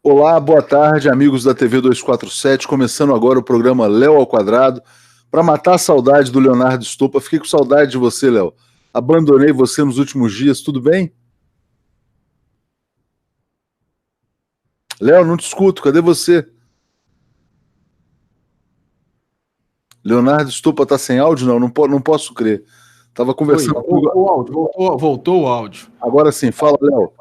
Olá, boa tarde, amigos da TV 247. Começando agora o programa Léo ao Quadrado. Para matar a saudade do Leonardo Stoppa, fiquei com saudade de você, Léo. Abandonei você nos últimos dias, tudo bem? Léo, não te escuto, cadê você? Leonardo Stoppa tá sem áudio? Não, não posso crer. Tava Oi, conversando comigo. voltou o áudio, voltou o áudio. Agora sim, fala, Léo.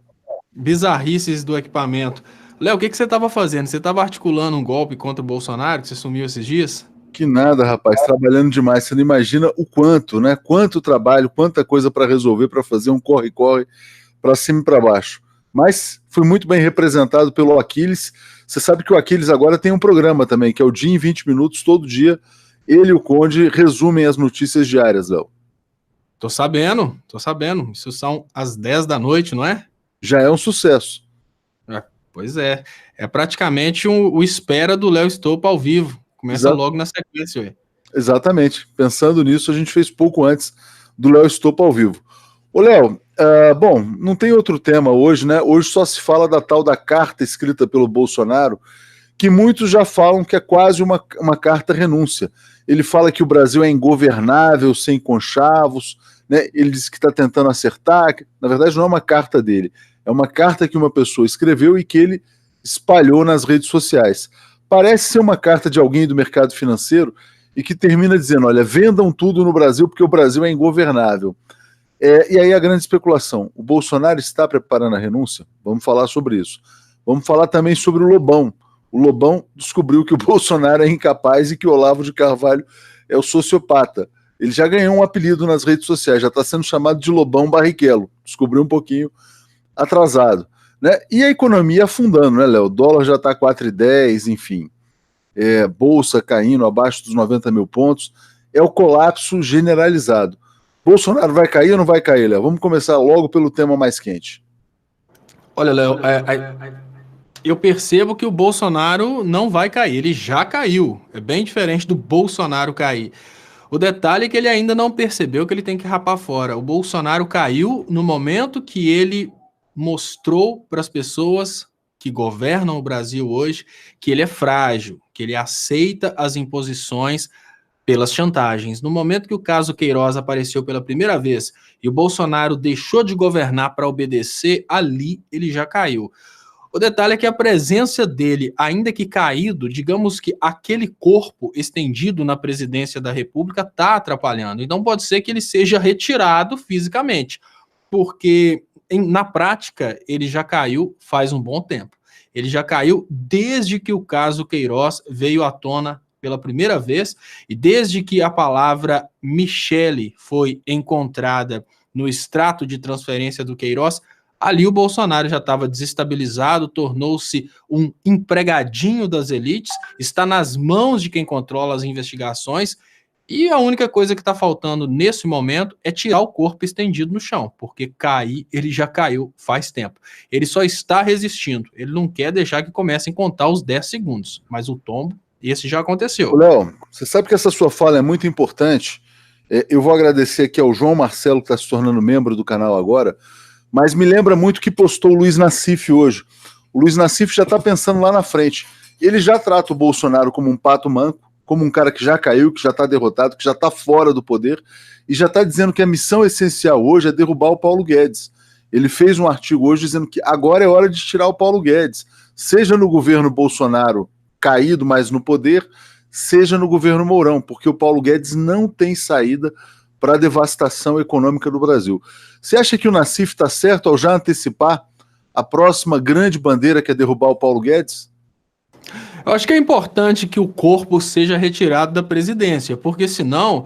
Bizarrices do equipamento. Léo, o que você estava fazendo? Você estava articulando um golpe contra o Bolsonaro, que você sumiu esses dias? Que nada, rapaz, trabalhando demais. Você não imagina o quanto, né? Quanto trabalho, quanta coisa para resolver, para fazer um corre-corre para cima e para baixo. Mas fui muito bem representado pelo Aquiles. Você sabe que o Aquiles agora tem um programa também, que é o Dia em 20 Minutos, todo dia. Ele e o Conde resumem as notícias diárias, Léo. Tô sabendo. Isso são às 10 da noite, não é? Já é um sucesso. Pois é. É praticamente o espera do Léo Stoppa ao vivo. Começa logo na sequência, ué. Exatamente. Pensando nisso, a gente fez pouco antes do Léo Stoppa ao vivo. Ô, Léo, bom, não tem outro tema hoje, né? Hoje só se fala da tal da carta escrita pelo Bolsonaro, que muitos já falam que é quase uma carta renúncia. Ele fala que o Brasil é ingovernável, sem conchavos, né? Ele diz que está tentando acertar. Na verdade, não é uma carta dele, é uma carta que uma pessoa escreveu e que ele espalhou nas redes sociais. Parece ser uma carta de alguém do mercado financeiro e que termina dizendo: olha, vendam tudo no Brasil porque o Brasil é ingovernável. E aí a grande especulação: o Bolsonaro está preparando a renúncia? Vamos falar sobre isso. Vamos falar também sobre o Lobão. O Lobão descobriu que o Bolsonaro é incapaz e que o Olavo de Carvalho é o sociopata. Ele já ganhou um apelido nas redes sociais, já está sendo chamado de Lobão Barrichello. Descobriu um pouquinho atrasado. Né? E a economia afundando, né, Léo? O dólar já está 4,10, enfim. Bolsa caindo abaixo dos 90 mil pontos. É o colapso generalizado. Bolsonaro vai cair ou não vai cair, Léo? Vamos começar logo pelo tema mais quente. Olha, Léo, eu percebo que o Bolsonaro não vai cair, ele já caiu. É bem diferente do Bolsonaro cair. O detalhe é que ele ainda não percebeu que ele tem que rapar fora. O Bolsonaro caiu no momento que ele mostrou para as pessoas que governam o Brasil hoje que ele é frágil, que ele aceita as imposições pelas chantagens. No momento que o caso Queiroz apareceu pela primeira vez e o Bolsonaro deixou de governar para obedecer, ali ele já caiu. O detalhe é que a presença dele, ainda que caído, digamos que aquele corpo estendido na presidência da República está atrapalhando. Então pode ser que ele seja retirado fisicamente, porque na prática ele já caiu faz um bom tempo. Ele já caiu desde que o caso Queiroz veio à tona pela primeira vez e desde que a palavra Michele foi encontrada no extrato de transferência do Queiroz. Ali o Bolsonaro já estava desestabilizado, tornou-se um empregadinho das elites, está nas mãos de quem controla as investigações, e a única coisa que está faltando nesse momento é tirar o corpo estendido no chão, porque cair, ele já caiu faz tempo. Ele só está resistindo, ele não quer deixar que comecem a contar os 10 segundos, mas o tombo, esse já aconteceu. Léo, você sabe que essa sua fala é muito importante. Eu vou agradecer aqui ao João Marcelo, que está se tornando membro do canal agora, mas me lembra muito que postou o Luiz Nassif hoje. O Luiz Nassif já está pensando lá na frente. Ele já trata o Bolsonaro como um pato manco, como um cara que já caiu, que já está derrotado, que já está fora do poder, e já está dizendo que a missão essencial hoje é derrubar o Paulo Guedes. Ele fez um artigo hoje dizendo que agora é hora de tirar o Paulo Guedes, seja no governo Bolsonaro caído, mas no poder, seja no governo Mourão, porque o Paulo Guedes não tem saída para a devastação econômica do Brasil. Você acha que o Nassif está certo ao já antecipar a próxima grande bandeira que é derrubar o Paulo Guedes? Eu acho que é importante que o corpo seja retirado da presidência, porque senão,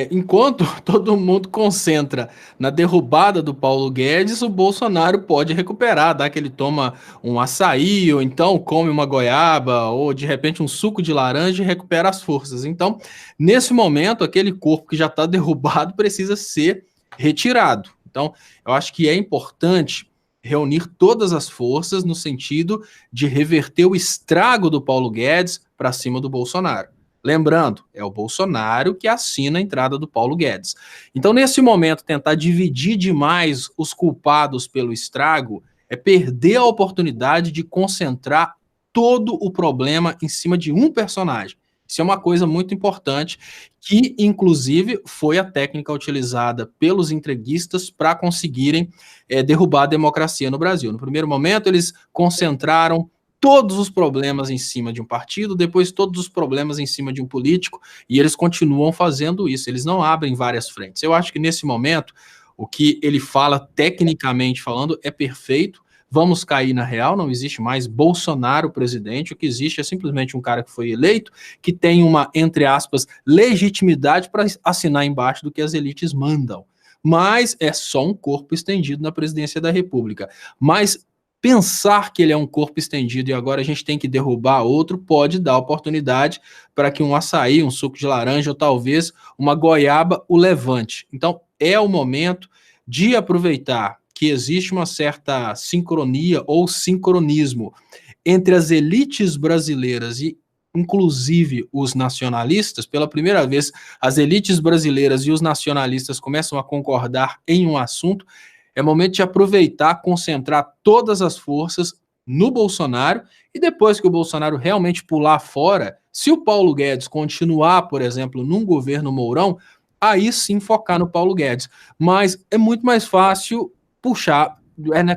enquanto todo mundo concentra na derrubada do Paulo Guedes, o Bolsonaro pode recuperar, dá que ele toma um açaí, ou então come uma goiaba, ou de repente um suco de laranja e recupera as forças. Então, nesse momento, aquele corpo que já está derrubado precisa ser retirado. Então, eu acho que é importante reunir todas as forças no sentido de reverter o estrago do Paulo Guedes para cima do Bolsonaro. Lembrando, é o Bolsonaro que assina a entrada do Paulo Guedes. Então, nesse momento, tentar dividir demais os culpados pelo estrago é perder a oportunidade de concentrar todo o problema em cima de um personagem. Isso é uma coisa muito importante, que inclusive foi a técnica utilizada pelos entreguistas para conseguirem derrubar a democracia no Brasil. No primeiro momento, eles concentraram todos os problemas em cima de um partido, depois todos os problemas em cima de um político, e eles continuam fazendo isso, eles não abrem várias frentes. Eu acho que nesse momento, o que ele fala, tecnicamente falando, é perfeito. Vamos cair na real, não existe mais Bolsonaro presidente, o que existe é simplesmente um cara que foi eleito, que tem uma, entre aspas, legitimidade para assinar embaixo do que as elites mandam. Mas é só um corpo estendido na presidência da República. Mas pensar que ele é um corpo estendido e agora a gente tem que derrubar outro pode dar oportunidade para que um açaí, um suco de laranja ou talvez uma goiaba o levante. Então é o momento de aproveitar que existe uma certa sincronia ou sincronismo entre as elites brasileiras e inclusive os nacionalistas. Pela primeira vez, as elites brasileiras e os nacionalistas começam a concordar em um assunto. É momento de aproveitar, concentrar todas as forças no Bolsonaro e depois que o Bolsonaro realmente pular fora, se o Paulo Guedes continuar, por exemplo, num governo Mourão, aí sim focar no Paulo Guedes. Mas é muito mais fácil puxar,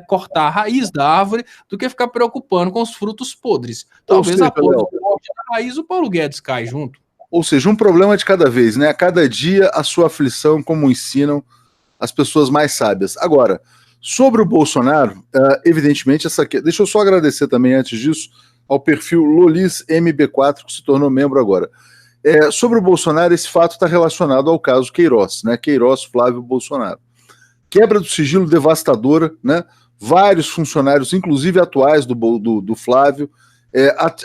cortar a raiz da árvore do que ficar preocupando com os frutos podres. Talvez após o corte da raiz, o Paulo Guedes cai junto. Ou seja, um problema de cada vez, né? A cada dia a sua aflição, como ensinam as pessoas mais sábias. Agora, sobre o Bolsonaro, evidentemente, deixa eu só agradecer também, antes disso, ao perfil Lolis MB4, que se tornou membro agora. Sobre o Bolsonaro, esse fato está relacionado ao caso Queiroz, né? Queiroz Flávio Bolsonaro. Quebra do sigilo devastadora, né? Vários funcionários, inclusive atuais do Flávio,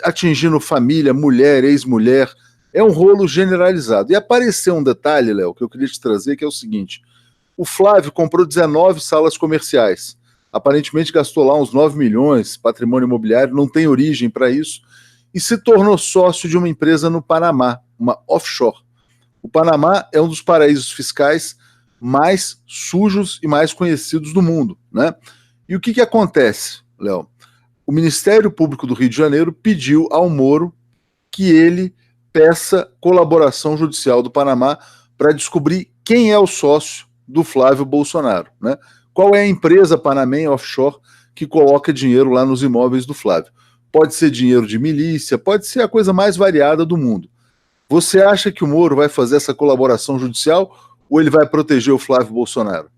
atingindo família, mulher, ex-mulher. É um rolo generalizado. E apareceu um detalhe, Léo, que eu queria te trazer, que é o seguinte: o Flávio comprou 19 salas comerciais. Aparentemente gastou lá uns 9 milhões, patrimônio imobiliário, não tem origem para isso, e se tornou sócio de uma empresa no Panamá, uma offshore. O Panamá é um dos paraísos fiscais mais sujos e mais conhecidos do mundo, né? E o que acontece, Léo? O Ministério Público do Rio de Janeiro pediu ao Moro que ele peça colaboração judicial do Panamá para descobrir quem é o sócio do Flávio Bolsonaro, né? Qual é a empresa panamenha offshore que coloca dinheiro lá nos imóveis do Flávio? Pode ser dinheiro de milícia, pode ser a coisa mais variada do mundo. Você acha que o Moro vai fazer essa colaboração judicial ou ele vai proteger o Flávio Bolsonaro?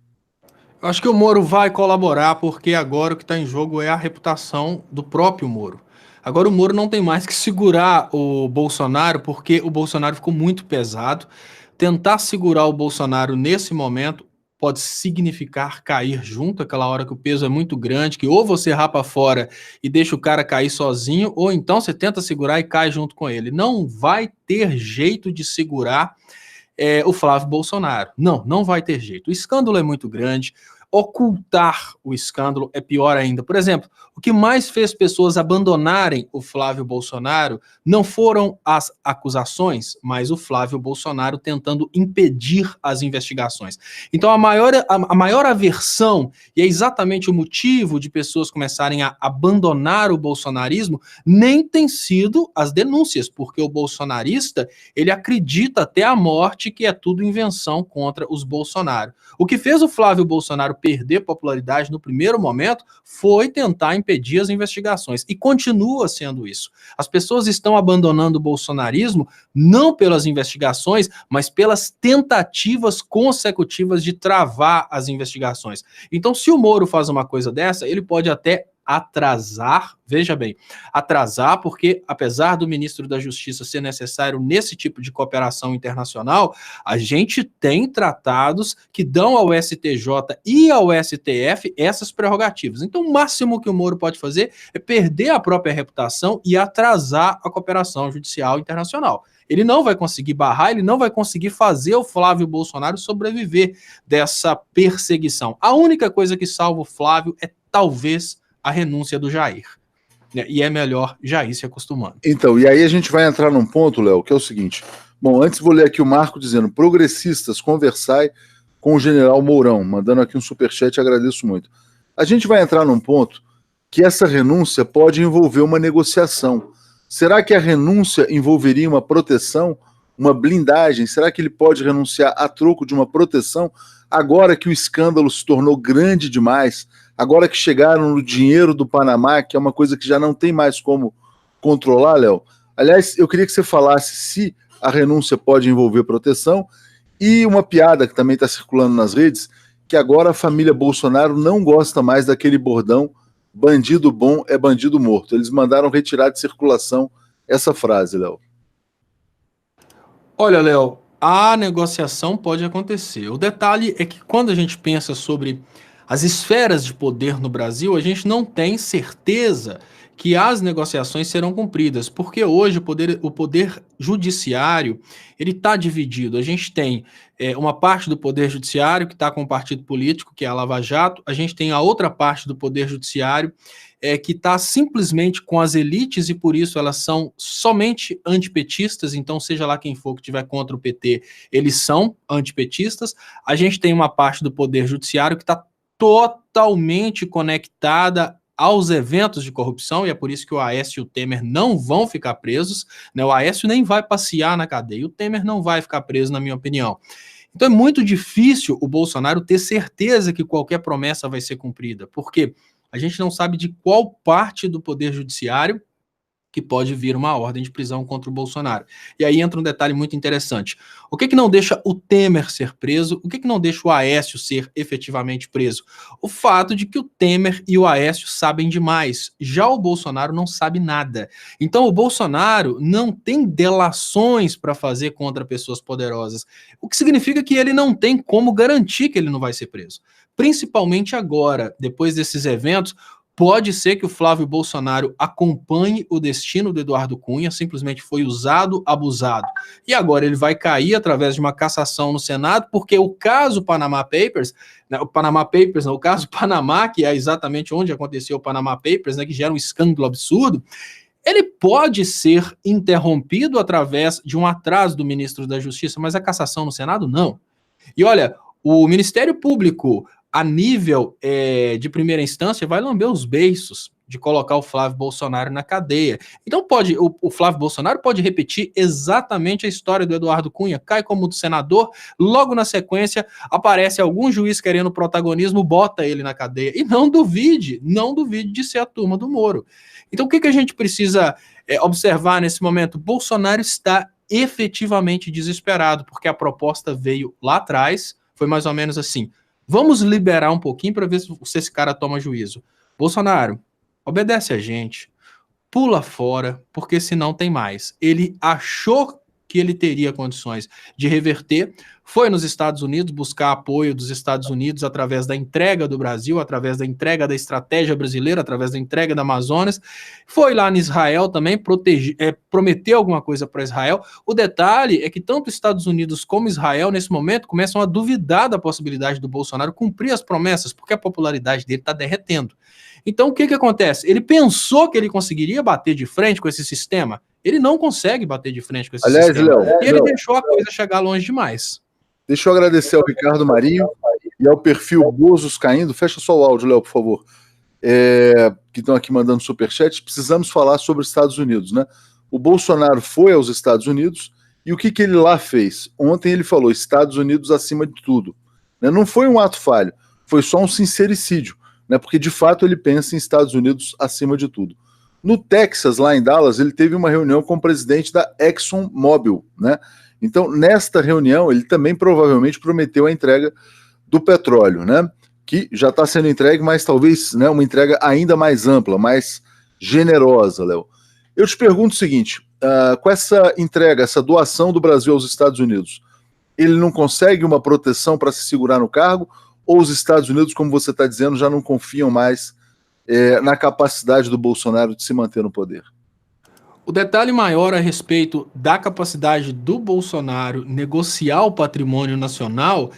Eu acho que o Moro vai colaborar porque agora o que está em jogo é a reputação do próprio Moro. Agora o Moro não tem mais que segurar o Bolsonaro porque o Bolsonaro ficou muito pesado. Tentar segurar o Bolsonaro nesse momento pode significar cair junto, aquela hora que o peso é muito grande, que ou você rapa fora e deixa o cara cair sozinho, ou então você tenta segurar e cai junto com ele. Não vai ter jeito de segurar o Flávio Bolsonaro. Não vai ter jeito. O escândalo é muito grande. Ocultar o escândalo é pior ainda. Por exemplo, o que mais fez pessoas abandonarem o Flávio Bolsonaro não foram as acusações, mas o Flávio Bolsonaro tentando impedir as investigações. Então a maior aversão, e é exatamente o motivo de pessoas começarem a abandonar o bolsonarismo, nem tem sido as denúncias, porque o bolsonarista, ele acredita até a morte que é tudo invenção contra os Bolsonaro. O que fez o Flávio Bolsonaro perder popularidade no primeiro momento foi tentar impedir as investigações, e continua sendo isso. As pessoas estão abandonando o bolsonarismo não pelas investigações, mas pelas tentativas consecutivas de travar as investigações. Então, se o Moro faz uma coisa dessa, ele pode até atrasar, veja bem, atrasar, porque apesar do ministro da Justiça ser necessário nesse tipo de cooperação internacional, a gente tem tratados que dão ao STJ e ao STF essas prerrogativas. Então, o máximo que o Moro pode fazer é perder a própria reputação e atrasar a cooperação judicial internacional. Ele não vai conseguir barrar, ele não vai conseguir fazer o Flávio Bolsonaro sobreviver dessa perseguição. A única coisa que salva o Flávio é talvez a renúncia do Jair. E é melhor Jair se acostumando. Então, e aí a gente vai entrar num ponto, Léo, que é o seguinte. Bom, antes vou ler aqui o Marco dizendo: progressistas, conversai com o general Mourão, mandando aqui um superchat, agradeço muito. a gente vai entrar num ponto que essa renúncia pode envolver uma negociação. Será que a renúncia envolveria uma proteção, uma blindagem? Será que ele pode renunciar a troco de uma proteção? Agora que o escândalo se tornou grande demais, agora que chegaram no dinheiro do Panamá, que é uma coisa que já não tem mais como controlar, Léo. Aliás, eu queria que você falasse se a renúncia pode envolver proteção e uma piada que também está circulando nas redes, que agora a família Bolsonaro não gosta mais daquele bordão bandido bom é bandido morto. Eles mandaram retirar de circulação essa frase, Léo. Olha, Léo, a negociação pode acontecer. O detalhe é que quando a gente pensa sobre as esferas de poder no Brasil, a gente não tem certeza que as negociações serão cumpridas, porque hoje o poder judiciário ele está dividido. A gente tem uma parte do poder judiciário que está com o partido político, que é a Lava Jato, a gente tem a outra parte do poder judiciário que está simplesmente com as elites e por isso elas são somente antipetistas, então seja lá quem for que estiver contra o PT, eles são antipetistas. A gente tem uma parte do poder judiciário que está totalmente conectada aos eventos de corrupção, e é por isso que o Aécio e o Temer não vão ficar presos, né? O Aécio nem vai passear na cadeia, o Temer não vai ficar preso, na minha opinião. Então é muito difícil o Bolsonaro ter certeza que qualquer promessa vai ser cumprida, porque a gente não sabe de qual parte do poder judiciário que pode vir uma ordem de prisão contra o Bolsonaro. E aí entra um detalhe muito interessante. O que não deixa o Temer ser preso? O que não deixa o Aécio ser efetivamente preso? O fato de que o Temer e o Aécio sabem demais. Já o Bolsonaro não sabe nada. Então o Bolsonaro não tem delações para fazer contra pessoas poderosas. O que significa que ele não tem como garantir que ele não vai ser preso. Principalmente agora, depois desses eventos, pode ser que o Flávio Bolsonaro acompanhe o destino do Eduardo Cunha, simplesmente foi usado, abusado. E agora ele vai cair através de uma cassação no Senado, porque o caso Panama Papers, né, o caso Panamá, que é exatamente onde aconteceu o Panama Papers, né, que gera um escândalo absurdo, ele pode ser interrompido através de um atraso do ministro da Justiça, mas a cassação no Senado, não. E olha, o Ministério Público a nível de primeira instância, vai lamber os beiços de colocar o Flávio Bolsonaro na cadeia. Então o Flávio Bolsonaro pode repetir exatamente a história do Eduardo Cunha, cai como senador, logo na sequência aparece algum juiz querendo protagonismo, bota ele na cadeia. E não duvide de ser a turma do Moro. Então o que a gente precisa observar nesse momento? Bolsonaro está efetivamente desesperado, porque a proposta veio lá atrás, foi mais ou menos assim: vamos liberar um pouquinho para ver se esse cara toma juízo. Bolsonaro, obedece a gente, pula fora, porque senão tem mais. Ele achou que ele teria condições de reverter, foi nos Estados Unidos buscar apoio dos Estados Unidos através da entrega do Brasil, através da entrega da estratégia brasileira, através da entrega da Amazonas, foi lá em Israel também, prometeu alguma coisa para Israel. O detalhe é que tanto Estados Unidos como Israel, nesse momento, começam a duvidar da possibilidade do Bolsonaro cumprir as promessas, porque a popularidade dele está derretendo. Então, o que acontece? Ele pensou que ele conseguiria bater de frente com esse sistema. Ele não consegue bater de frente com esse sistema. Léo, e ele deixou a coisa chegar longe demais. Deixa eu agradecer ao Ricardo Marinho e ao perfil Bozos Caindo. Fecha só o áudio, Léo, por favor. Que estão aqui mandando superchat. Precisamos falar sobre os Estados Unidos, né? O Bolsonaro foi aos Estados Unidos e o que ele lá fez? Ontem ele falou Estados Unidos acima de tudo. Né? Não foi um ato falho, foi só um sincericídio, né? Porque de fato ele pensa em Estados Unidos acima de tudo. No Texas, lá em Dallas, ele teve uma reunião com o presidente da ExxonMobil, né? Então, nesta reunião, ele também provavelmente prometeu a entrega do petróleo, né? Que já está sendo entregue, mas talvez, né, uma entrega ainda mais ampla, mais generosa, Léo. Eu te pergunto o seguinte, com essa entrega, essa doação do Brasil aos Estados Unidos, ele não consegue uma proteção para se segurar no cargo? Ou os Estados Unidos, como você está dizendo, já não confiam mais na capacidade do Bolsonaro de se manter no poder? O detalhe maior a respeito da capacidade do Bolsonaro negociar o patrimônio nacional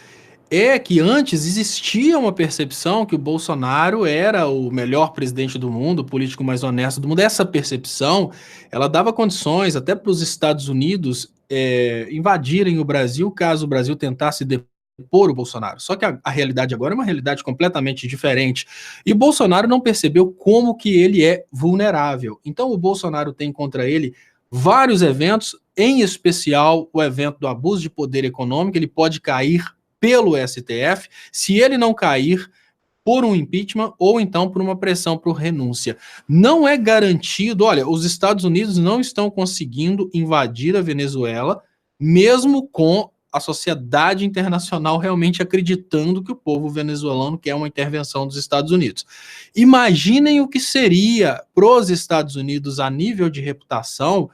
é que antes existia uma percepção que o Bolsonaro era o melhor presidente do mundo, o político mais honesto do mundo. Essa percepção, ela dava condições até para os Estados Unidos invadirem o Brasil, caso o Brasil tentasse por o Bolsonaro. Só que a realidade agora é uma realidade completamente diferente. E o Bolsonaro não percebeu como que ele é vulnerável. Então o Bolsonaro tem contra ele vários eventos, em especial o evento do abuso de poder econômico. Ele pode cair pelo STF. Se ele não cair por um impeachment ou então por uma pressão por renúncia. Não é garantido, olha, os Estados Unidos não estão conseguindo invadir a Venezuela, mesmo com a sociedade internacional realmente acreditando que o povo venezuelano quer uma intervenção dos Estados Unidos. Imaginem o que seria para os Estados Unidos a nível de reputação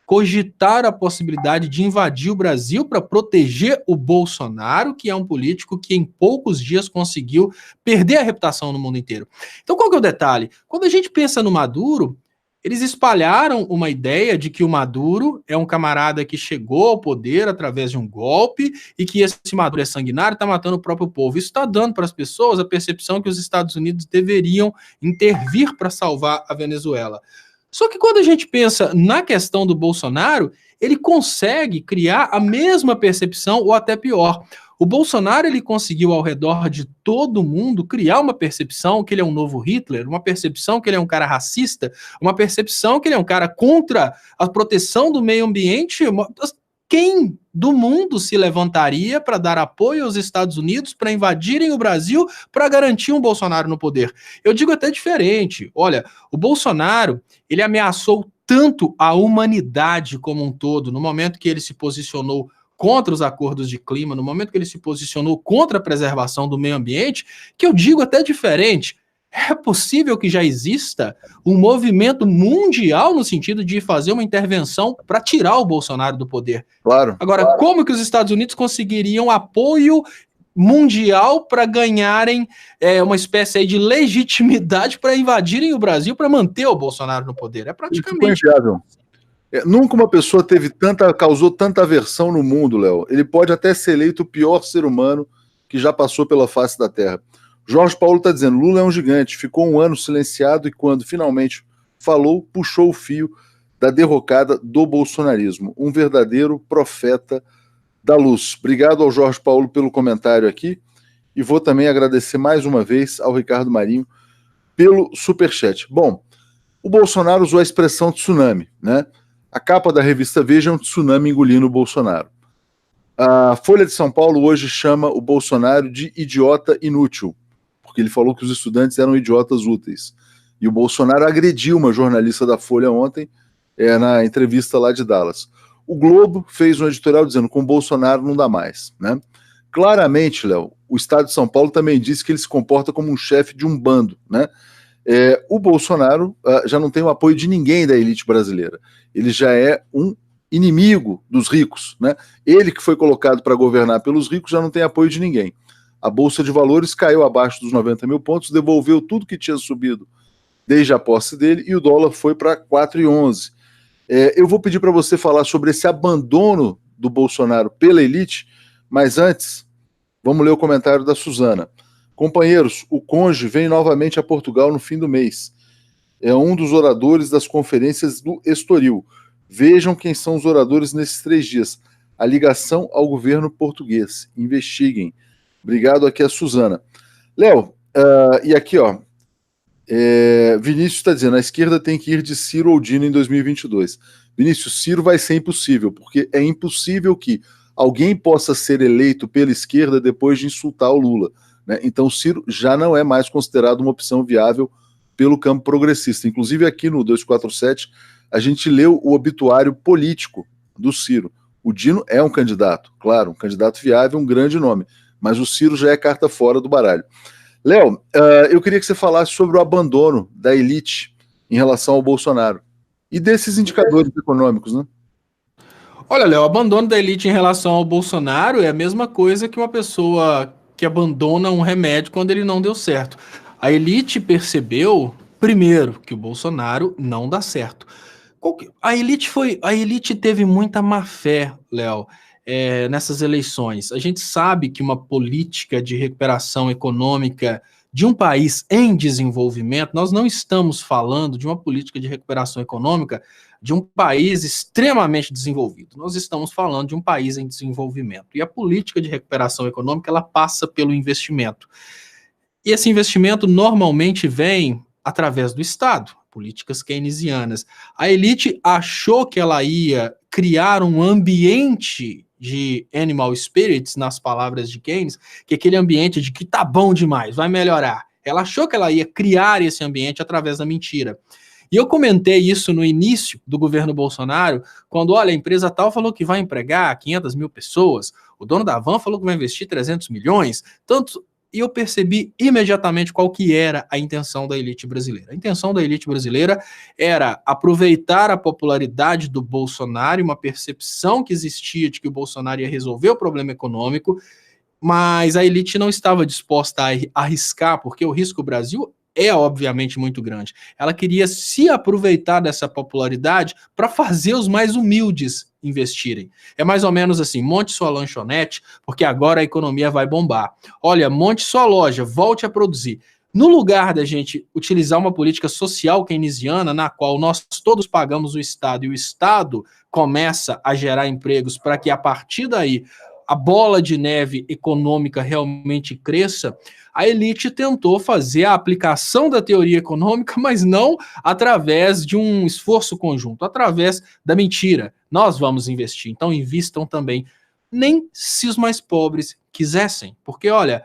cogitar a possibilidade de invadir o Brasil para proteger o Bolsonaro, que é um político que em poucos dias conseguiu perder a reputação no mundo inteiro. Então qual que é o detalhe? Quando a gente pensa no Maduro, eles espalharam uma ideia de que o Maduro é um camarada que chegou ao poder através de um golpe e que esse Maduro é sanguinário e está matando o próprio povo. Isso está dando para as pessoas a percepção que os Estados Unidos deveriam intervir para salvar a Venezuela. Só que quando a gente pensa na questão do Bolsonaro, ele consegue criar a mesma percepção ou até pior. O Bolsonaro ele conseguiu ao redor de todo mundo criar uma percepção que ele é um novo Hitler, uma percepção que ele é um cara racista, uma percepção que ele é um cara contra a proteção do meio ambiente. Quem do mundo se levantaria para dar apoio aos Estados Unidos, para invadirem o Brasil, para garantir um Bolsonaro no poder? Eu digo até diferente. Olha, o Bolsonaro, ele ameaçou tanto a humanidade como um todo, no momento que ele se posicionou contra os acordos de clima, no momento que ele se posicionou contra a preservação do meio ambiente, que eu digo até diferente. É possível que já exista um movimento mundial no sentido de fazer uma intervenção para tirar o Bolsonaro do poder. Claro. Agora, como que os Estados Unidos conseguiriam apoio mundial para ganharem uma espécie aí de legitimidade para invadirem o Brasil para manter o Bolsonaro no poder? É praticamente... Nunca uma pessoa causou tanta aversão no mundo, Léo. Ele pode até ser eleito o pior ser humano que já passou pela face da Terra. Jorge Paulo está dizendo, Lula é um gigante, ficou um ano silenciado e quando finalmente falou, puxou o fio da derrocada do bolsonarismo. Um verdadeiro profeta da luz. Obrigado ao Jorge Paulo pelo comentário aqui e vou também agradecer mais uma vez ao Ricardo Marinho pelo superchat. Bom, o Bolsonaro usou a expressão tsunami, né? A capa da revista Veja é um tsunami engolindo o Bolsonaro. A Folha de São Paulo hoje chama o Bolsonaro de idiota inútil, porque ele falou que os estudantes eram idiotas úteis. E o Bolsonaro agrediu uma jornalista da Folha ontem, na entrevista lá de Dallas. O Globo fez um editorial dizendo que com o Bolsonaro não dá mais, né? Claramente, Léo, o Estado de São Paulo também disse que ele se comporta como um chefe de um bando, né? O Bolsonaro já não tem o apoio de ninguém da elite brasileira. Ele já é um inimigo dos ricos, né? Ele que foi colocado para governar pelos ricos já não tem apoio de ninguém. A Bolsa de Valores caiu abaixo dos 90 mil pontos, devolveu tudo que tinha subido desde a posse dele e o dólar foi para 4,11. Eu vou pedir para você falar sobre esse abandono do Bolsonaro pela elite, mas antes, vamos ler o comentário da Suzana. Companheiros, o Conde vem novamente a Portugal no fim do mês. É um dos oradores das conferências do Estoril. Vejam quem são os oradores nesses 3 dias. A ligação ao governo português. Investiguem. Obrigado aqui a Suzana. Léo, e aqui, ó, Vinícius está dizendo, a esquerda tem que ir de Ciro ou Dino em 2022. Vinícius, Ciro vai ser impossível, porque é impossível que alguém possa ser eleito pela esquerda depois de insultar o Lula, né? Então Ciro já não é mais considerado uma opção viável pelo campo progressista. Inclusive aqui no 247 a gente leu o obituário político do Ciro. O Dino é um candidato, claro, um candidato viável, um grande nome, mas o Ciro já é carta fora do baralho. Léo, eu queria que você falasse sobre o abandono da elite em relação ao Bolsonaro e desses indicadores econômicos, né? Olha, Léo, o abandono da elite em relação ao Bolsonaro é a mesma coisa que uma pessoa que abandona um remédio quando ele não deu certo. A elite percebeu, primeiro, que o Bolsonaro não dá certo. A elite teve muita má fé, Léo, nessas eleições. A gente sabe que uma política de recuperação econômica de um país em desenvolvimento, nós não estamos falando de uma política de recuperação econômica de um país extremamente desenvolvido. Nós estamos falando de um país em desenvolvimento. E a política de recuperação econômica, ela passa pelo investimento. E esse investimento normalmente vem através do Estado, políticas keynesianas. A elite achou que ela ia criar um ambiente de animal spirits, nas palavras de Keynes, que é aquele ambiente de que tá bom demais, vai melhorar. Ela achou que ela ia criar esse ambiente através da mentira. E eu comentei isso no início do governo Bolsonaro, quando, olha, a empresa tal falou que vai empregar 500 mil pessoas, o dono da Van falou que vai investir 300 milhões, tanto... E eu percebi imediatamente qual que era a intenção da elite brasileira. A intenção da elite brasileira era aproveitar a popularidade do Bolsonaro, uma percepção que existia de que o Bolsonaro ia resolver o problema econômico, mas a elite não estava disposta a arriscar, porque o risco Brasil é obviamente muito grande. Ela queria se aproveitar dessa popularidade para fazer os mais humildes investirem. É mais ou menos assim, monte sua lanchonete, porque agora a economia vai bombar. Olha, monte sua loja, volte a produzir. No lugar da gente utilizar uma política social keynesiana, na qual nós todos pagamos o Estado e o Estado começa a gerar empregos para que a partir daí a bola de neve econômica realmente cresça, a elite tentou fazer a aplicação da teoria econômica, mas não através de um esforço conjunto, através da mentira. Nós vamos investir, então invistam também. Nem se os mais pobres quisessem, porque, olha,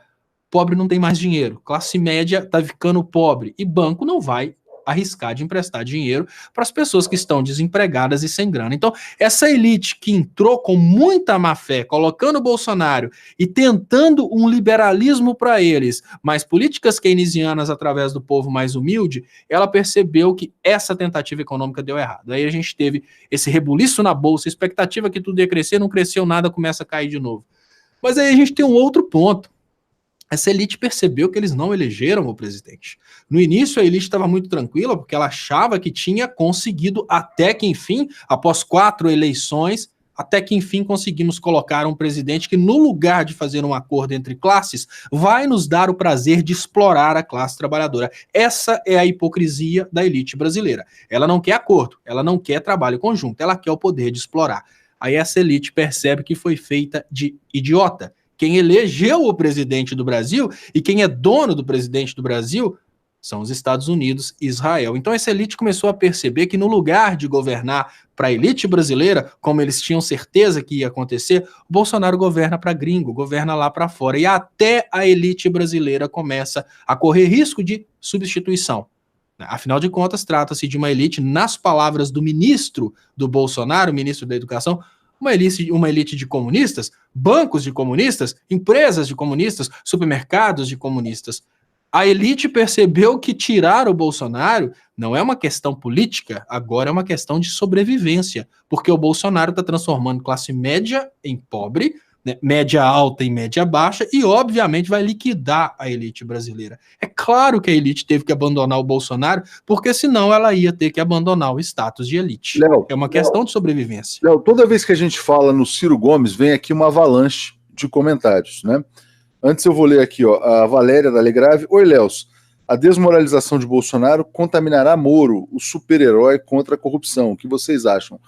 pobre não tem mais dinheiro, classe média está ficando pobre, e banco não vai arriscar de emprestar dinheiro para as pessoas que estão desempregadas e sem grana. Então, essa elite que entrou com muita má fé, colocando o Bolsonaro e tentando um liberalismo para eles, mas políticas keynesianas através do povo mais humilde, ela percebeu que essa tentativa econômica deu errado. Aí a gente teve esse rebuliço na bolsa, expectativa que tudo ia crescer, não cresceu nada, começa a cair de novo. Mas aí a gente tem um outro ponto. Essa elite percebeu que eles não elegeram o presidente. No início, a elite estava muito tranquila, porque ela achava que tinha conseguido, até que enfim, após 4 eleições, até que enfim conseguimos colocar um presidente que, no lugar de fazer um acordo entre classes, vai nos dar o prazer de explorar a classe trabalhadora. Essa é a hipocrisia da elite brasileira. Ela não quer acordo, ela não quer trabalho conjunto, ela quer o poder de explorar. Aí essa elite percebe que foi feita de idiota. Quem elegeu o presidente do Brasil e quem é dono do presidente do Brasil são os Estados Unidos e Israel. Então essa elite começou a perceber que no lugar de governar para a elite brasileira, como eles tinham certeza que ia acontecer, o Bolsonaro governa para gringo, governa lá para fora. E até a elite brasileira começa a correr risco de substituição. Afinal de contas, trata-se de uma elite, nas palavras do ministro do Bolsonaro, ministro da Educação, uma elite de comunistas, bancos de comunistas, empresas de comunistas, supermercados de comunistas. A elite percebeu que tirar o Bolsonaro não é uma questão política, agora é uma questão de sobrevivência, porque o Bolsonaro está transformando classe média em pobre, né, média alta em média baixa, e obviamente vai liquidar a elite brasileira. É claro que a elite teve que abandonar o Bolsonaro, porque senão ela ia ter que abandonar o status de elite. Léo, é uma questão de sobrevivência. Léo, toda vez que a gente fala no Ciro Gomes, vem aqui uma avalanche de comentários, né? Antes eu vou ler aqui, ó, a Valéria da Legrave. Oi, Léos, a desmoralização de Bolsonaro contaminará Moro, o super-herói contra a corrupção. O que vocês acham?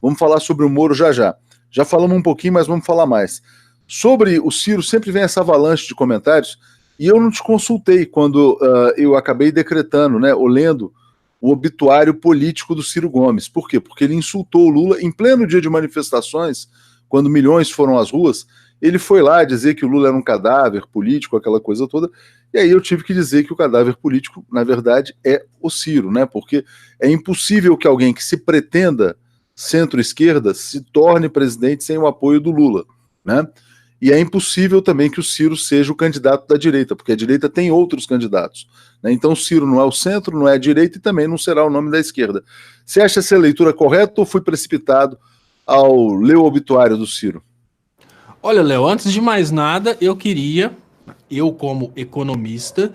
Vamos falar sobre o Moro já já. Já falamos um pouquinho, mas vamos falar mais. Sobre o Ciro, sempre vem essa avalanche de comentários, e eu não te consultei quando eu acabei decretando, né, ou lendo o obituário político do Ciro Gomes. Por quê? Porque ele insultou o Lula em pleno dia de manifestações, quando milhões foram às ruas. Ele foi lá dizer que o Lula era um cadáver político, aquela coisa toda, e aí eu tive que dizer que o cadáver político, na verdade, é o Ciro, né? Porque é impossível que alguém que se pretenda centro-esquerda se torne presidente sem o apoio do Lula, né? E é impossível também que o Ciro seja o candidato da direita, porque a direita tem outros candidatos, né? Então o Ciro não é o centro, não é a direita e também não será o nome da esquerda. Você acha essa leitura correta ou fui precipitado ao ler o obituário do Ciro? Olha, Léo, antes de mais nada, eu como economista,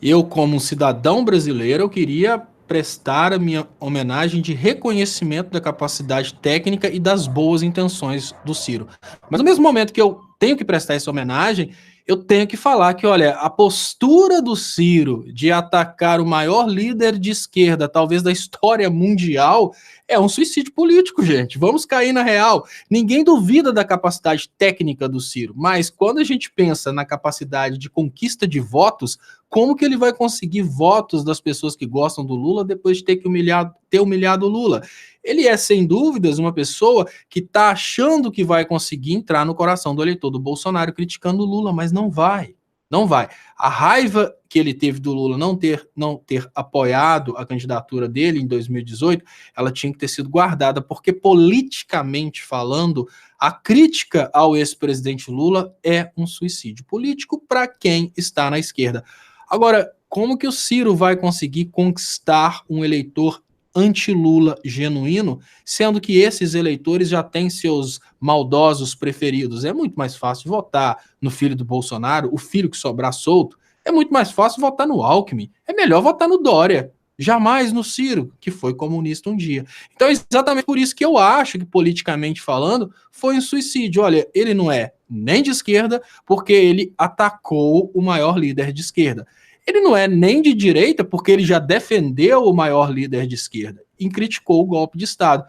eu como cidadão brasileiro, eu queria prestar a minha homenagem de reconhecimento da capacidade técnica e das boas intenções do Ciro. Mas no mesmo momento que eu tenho que prestar essa homenagem, eu tenho que falar que, olha, a postura do Ciro de atacar o maior líder de esquerda, talvez da história mundial, é um suicídio político, gente. Vamos cair na real. Ninguém duvida da capacidade técnica do Ciro, mas quando a gente pensa na capacidade de conquista de votos, como que ele vai conseguir votos das pessoas que gostam do Lula depois de ter humilhado o Lula? Ele é, sem dúvidas, uma pessoa que está achando que vai conseguir entrar no coração do eleitor do Bolsonaro criticando o Lula, mas não vai. Não vai. A raiva que ele teve do Lula não ter apoiado a candidatura dele em 2018, ela tinha que ter sido guardada, porque politicamente falando, a crítica ao ex-presidente Lula é um suicídio político para quem está na esquerda. Agora, como que o Ciro vai conseguir conquistar um eleitor anti-Lula genuíno, sendo que esses eleitores já têm seus maldosos preferidos? É muito mais fácil votar no filho do Bolsonaro, o filho que sobrar solto. É muito mais fácil votar no Alckmin. É melhor votar no Dória. Jamais no Ciro, que foi comunista um dia. Então é exatamente por isso que eu acho que, politicamente falando, foi um suicídio. Olha, ele não é nem de esquerda, porque ele atacou o maior líder de esquerda. Ele não é nem de direita, porque ele já defendeu o maior líder de esquerda e criticou o golpe de Estado.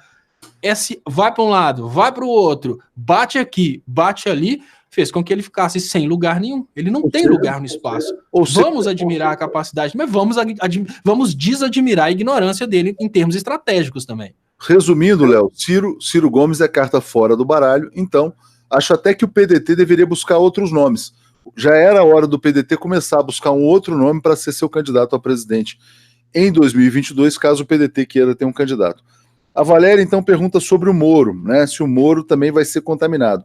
Esse vai para um lado, vai para o outro, bate aqui, bate ali, fez com que ele ficasse sem lugar nenhum. Ele não tem lugar no espaço. Vamos admirar a capacidade, mas vamos desadmirar a ignorância dele em termos estratégicos também. Resumindo, Léo, Ciro Gomes é carta fora do baralho, então acho até que o PDT deveria buscar outros nomes. Já era a hora do PDT começar a buscar um outro nome para ser seu candidato a presidente em 2022, caso o PDT queira ter um candidato. A Valéria, então, pergunta sobre o Moro, né? Se o Moro também vai ser contaminado.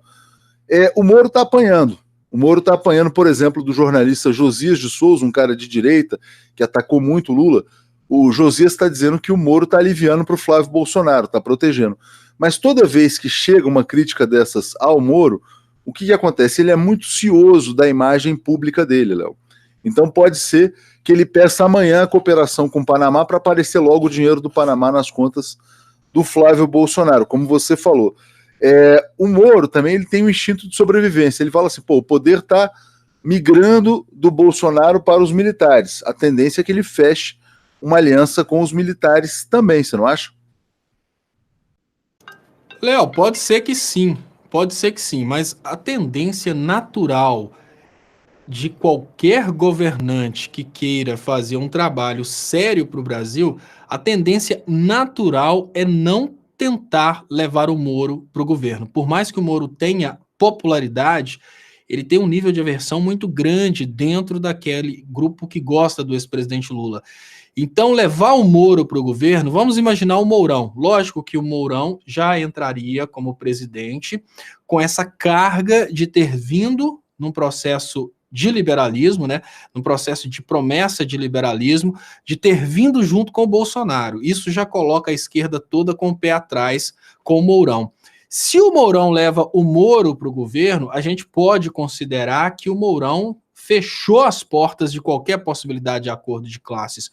O Moro está apanhando. O Moro está apanhando, por exemplo, do jornalista Josias de Souza, um cara de direita, que atacou muito o Lula. O Josias está dizendo que o Moro está aliviando para o Flávio Bolsonaro, está protegendo. Mas toda vez que chega uma crítica dessas ao Moro, o que acontece? Ele é muito cioso da imagem pública dele, Léo. Então pode ser que ele peça amanhã a cooperação com o Panamá para aparecer logo o dinheiro do Panamá nas contas do Flávio Bolsonaro, como você falou. O Moro também ele tem um instinto de sobrevivência. Ele fala assim, o poder está migrando do Bolsonaro para os militares. A tendência é que ele feche uma aliança com os militares também, você não acha? Léo, pode ser que sim, mas a tendência natural de qualquer governante que queira fazer um trabalho sério para o Brasil, a tendência natural é não tentar levar o Moro para o governo. Por mais que o Moro tenha popularidade, ele tem um nível de aversão muito grande dentro daquele grupo que gosta do ex-presidente Lula. Então, levar o Moro para o governo, vamos imaginar o Mourão. Lógico que o Mourão já entraria como presidente com essa carga de ter vindo num processo de liberalismo, né, num processo de promessa de liberalismo, de ter vindo junto com o Bolsonaro. Isso já coloca a esquerda toda com o pé atrás com o Mourão. Se o Mourão leva o Moro para o governo, a gente pode considerar que o Mourão fechou as portas de qualquer possibilidade de acordo de classes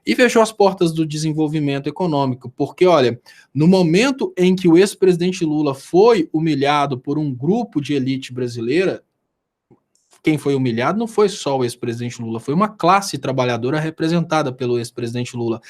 e fechou as portas do desenvolvimento econômico, porque, olha, no momento em que o ex-presidente Lula foi humilhado por um grupo de elite brasileira, quem foi humilhado não foi só o ex-presidente Lula, foi uma classe trabalhadora representada pelo ex-presidente Lula.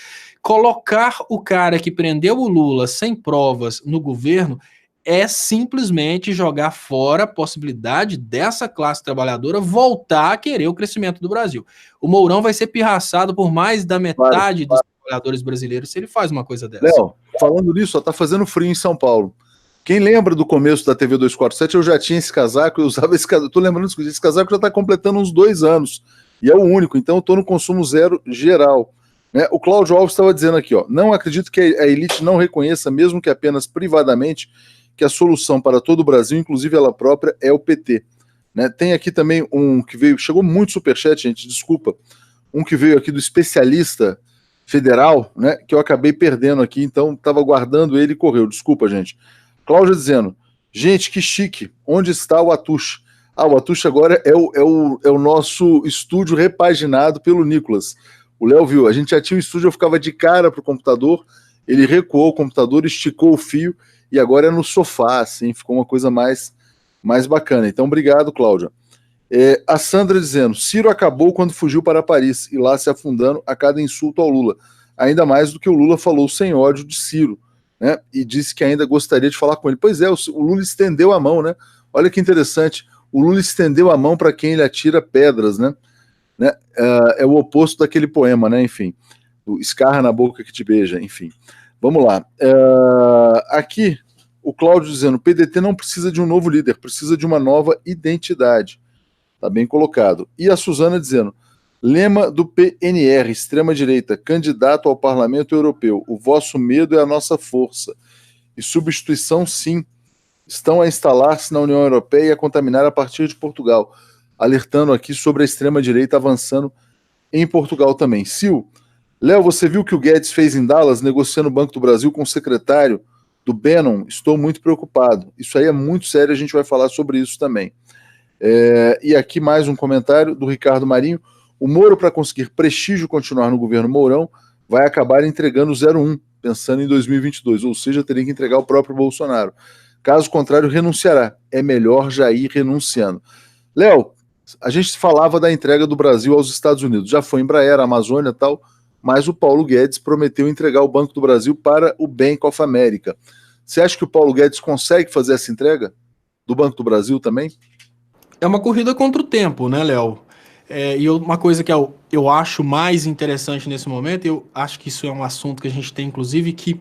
Colocar o cara que prendeu o Lula sem provas no governo é simplesmente jogar fora a possibilidade dessa classe trabalhadora voltar a querer o crescimento do Brasil. O Mourão vai ser pirraçado por mais da metade dos trabalhadores brasileiros se ele faz uma coisa dessa. Léo, falando nisso, tá fazendo frio em São Paulo. Quem lembra do começo da TV 247, eu já tinha esse casaco, eu usava esse casaco, tô lembrando disso, esse casaco já tá completando uns 2 anos, e é o único, então eu tô no consumo zero geral. Né? O Cláudio Alves estava dizendo aqui, não acredito que a elite não reconheça, mesmo que apenas privadamente, que a solução para todo o Brasil, inclusive ela própria, é o PT. Né? Tem aqui também um que veio, chegou muito superchat, gente, desculpa, um que veio aqui do especialista federal, né, que eu acabei perdendo aqui, então estava guardando ele e correu, desculpa, gente. Cláudia dizendo, gente, que chique, onde está o Atush? O Atush agora é o nosso estúdio repaginado pelo Nicolas. O Léo viu, a gente já tinha um estúdio, eu ficava de cara pro computador, ele recuou o computador, esticou o fio, e agora é no sofá, assim, ficou uma coisa mais bacana. Então, obrigado, Cláudia. A Sandra dizendo, Ciro acabou quando fugiu para Paris e lá se afundando a cada insulto ao Lula. Ainda mais do que o Lula falou sem ódio de Ciro, né? E disse que ainda gostaria de falar com ele. Pois é, o Lula estendeu a mão, né? Olha que interessante. O Lula estendeu a mão para quem ele atira pedras, né? É o oposto daquele poema, né? Enfim, o escarra na boca que te beija, enfim. Vamos lá. Aqui, o Cláudio dizendo, PDT não precisa de um novo líder, precisa de uma nova identidade. Tá bem colocado. E a Suzana dizendo, lema do PNR, extrema-direita, candidato ao Parlamento Europeu, o vosso medo é a nossa força. E substituição, sim, estão a instalar-se na União Europeia e a contaminar a partir de Portugal, alertando aqui sobre a extrema-direita avançando em Portugal também. Sil, Léo, você viu o que o Guedes fez em Dallas, negociando o Banco do Brasil com o secretário do Bannon? Estou muito preocupado. Isso aí é muito sério, a gente vai falar sobre isso também. E aqui mais um comentário do Ricardo Marinho. O Moro, para conseguir prestígio continuar no governo Mourão, vai acabar entregando o 01, pensando em 2022, ou seja, teria que entregar o próprio Bolsonaro. Caso contrário, renunciará. É melhor já ir renunciando. Léo, a gente falava da entrega do Brasil aos Estados Unidos. Já foi Embraer, Amazônia e tal, mas o Paulo Guedes prometeu entregar o Banco do Brasil para o Bank of America. Você acha que o Paulo Guedes consegue fazer essa entrega do Banco do Brasil também? É uma corrida contra o tempo, né, Léo? E uma coisa que eu acho mais interessante nesse momento, eu acho que isso é um assunto que a gente tem, inclusive, que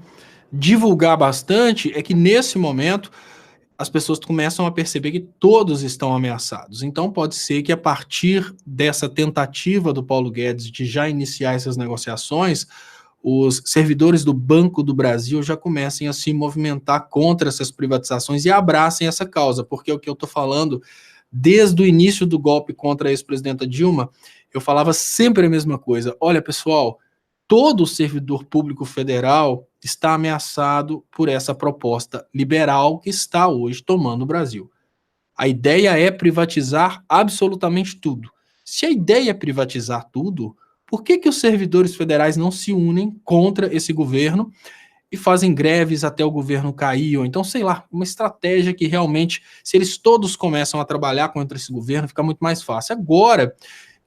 divulgar bastante, é que nesse momento as pessoas começam a perceber que todos estão ameaçados. Então pode ser que a partir dessa tentativa do Paulo Guedes de já iniciar essas negociações, os servidores do Banco do Brasil já comecem a se movimentar contra essas privatizações e abracem essa causa, porque o que eu estou falando, desde o início do golpe contra a ex-presidenta Dilma, eu falava sempre a mesma coisa. Olha, pessoal, todo servidor público federal está ameaçado por essa proposta liberal que está hoje tomando o Brasil. A ideia é privatizar absolutamente tudo. Se a ideia é privatizar tudo, por que os servidores federais não se unem contra esse governo e fazem greves até o governo cair? Ou então, sei lá, uma estratégia que realmente, se eles todos começam a trabalhar contra esse governo, fica muito mais fácil. Agora,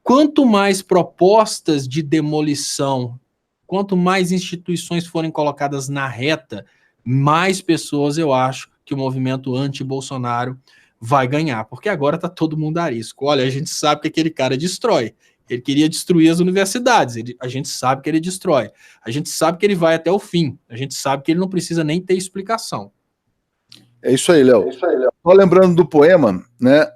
quanto mais propostas de demolição, quanto mais instituições forem colocadas na reta, mais pessoas eu acho que o movimento anti-Bolsonaro vai ganhar, porque agora está todo mundo a risco. Olha, a gente sabe que aquele cara destrói. Ele queria destruir as universidades, a gente sabe que ele destrói. A gente sabe que ele vai até o fim. A gente sabe que ele não precisa nem ter explicação. É isso aí, Léo. Só lembrando do poema, né?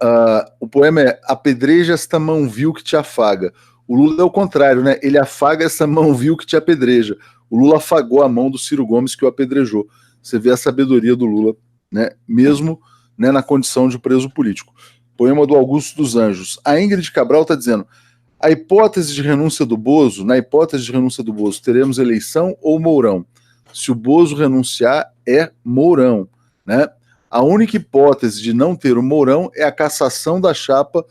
O poema é apedreja esta mão vil que te afaga. O Lula é o contrário, né? Ele afaga essa mão vil que te apedreja. O Lula afagou a mão do Ciro Gomes que o apedrejou. Você vê a sabedoria do Lula, né? Mesmo, né, na condição de preso político. Poema do Augusto dos Anjos. A Ingrid Cabral está dizendo, na hipótese de renúncia do Bozo, teremos eleição ou Mourão? Se o Bozo renunciar, é Mourão, né? A única hipótese de não ter o Mourão é a cassação da chapa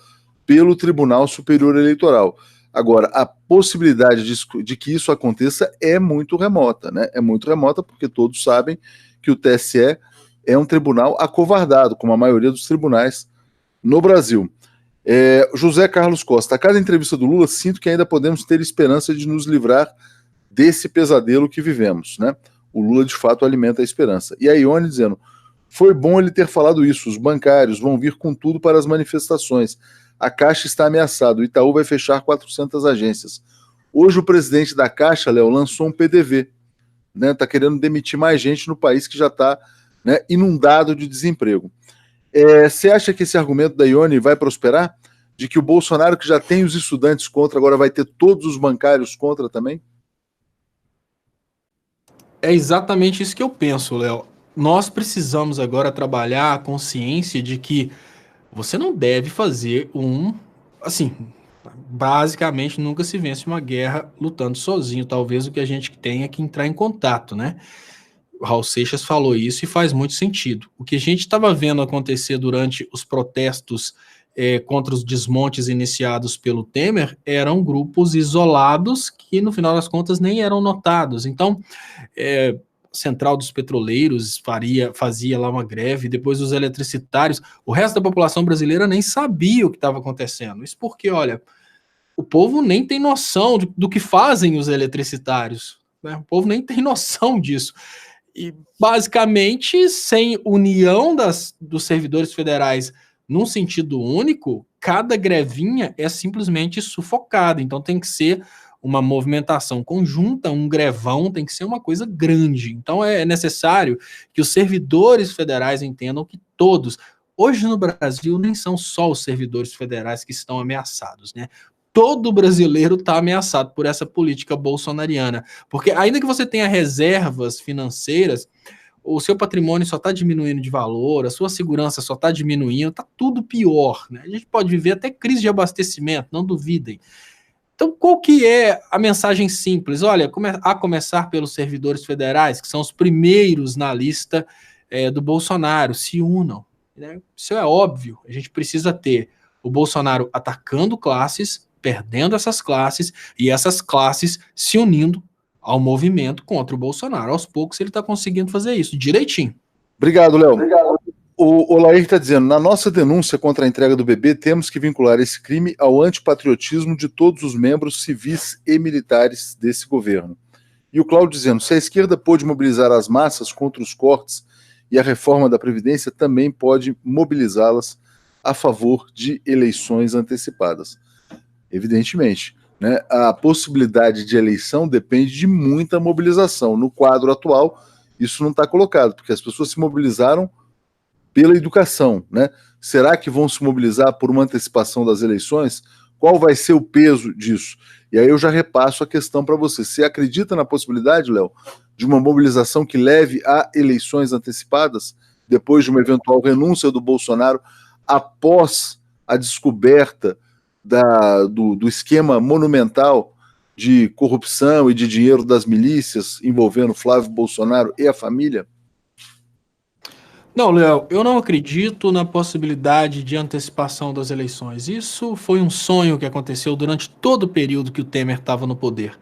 pelo Tribunal Superior Eleitoral. Agora, a possibilidade de que isso aconteça é muito remota, né? É muito remota porque todos sabem que o TSE é um tribunal acovardado, como a maioria dos tribunais no Brasil. José Carlos Costa, a cada entrevista do Lula, sinto que ainda podemos ter esperança de nos livrar desse pesadelo que vivemos, né? O Lula, de fato, alimenta a esperança. E a Ione dizendo, foi bom ele ter falado isso, os bancários vão vir com tudo para as manifestações. A Caixa está ameaçada, o Itaú vai fechar 400 agências. Hoje o presidente da Caixa, Léo, lançou um PDV, né? Está querendo demitir mais gente no país que já está, né, inundado de desemprego. Você acha que esse argumento da Ione vai prosperar? De que o Bolsonaro, que já tem os estudantes contra, agora vai ter todos os bancários contra também? É exatamente isso que eu penso, Léo. Nós precisamos agora trabalhar a consciência de que você não deve fazer assim, basicamente nunca se vence uma guerra lutando sozinho. Talvez o que a gente tenha que entrar em contato, né? O Raul Seixas falou isso e faz muito sentido. O que a gente estava vendo acontecer durante os protestos contra os desmontes iniciados pelo Temer eram grupos isolados que, no final das contas, nem eram notados. Então, central dos petroleiros fazia lá uma greve, depois os eletricitários, o resto da população brasileira nem sabia o que estava acontecendo. Isso porque, olha, o povo nem tem noção do que fazem os eletricitários, né? O povo nem tem noção disso. E, basicamente, sem união dos servidores federais num sentido único, cada grevinha é simplesmente sufocada. Então tem que ser uma movimentação conjunta, um grevão tem que ser uma coisa grande. Então é necessário que os servidores federais entendam que todos, hoje no Brasil, nem são só os servidores federais que estão ameaçados, né? Todo brasileiro está ameaçado por essa política bolsonariana. Porque ainda que você tenha reservas financeiras, o seu patrimônio só está diminuindo de valor, a sua segurança só está diminuindo, está tudo pior, né? A gente pode viver até crise de abastecimento, não duvidem. Então, qual que é a mensagem simples? Olha, a começar pelos servidores federais, que são os primeiros na lista do Bolsonaro, se unam, né? Isso é óbvio, a gente precisa ter o Bolsonaro atacando classes, perdendo essas classes, e essas classes se unindo ao movimento contra o Bolsonaro. Aos poucos ele está conseguindo fazer isso, direitinho. Obrigado, Léo. O Lair está dizendo, na nossa denúncia contra a entrega do bebê, temos que vincular esse crime ao antipatriotismo de todos os membros civis e militares desse governo. E o Cláudio dizendo, se a esquerda pôde mobilizar as massas contra os cortes e a reforma da Previdência, também pode mobilizá-las a favor de eleições antecipadas. Evidentemente, né? A possibilidade de eleição depende de muita mobilização. No quadro atual, isso não está colocado, porque as pessoas se mobilizaram pela educação, né? Será que vão se mobilizar por uma antecipação das eleições? Qual vai ser o peso disso? E aí eu já repasso a questão para você. Você acredita na possibilidade, Léo, de uma mobilização que leve a eleições antecipadas, depois de uma eventual renúncia do Bolsonaro, após a descoberta do esquema monumental de corrupção e de dinheiro das milícias envolvendo Flávio Bolsonaro e a família? Não, Léo, eu não acredito na possibilidade de antecipação das eleições. Isso foi um sonho que aconteceu durante todo o período que o Temer estava no poder.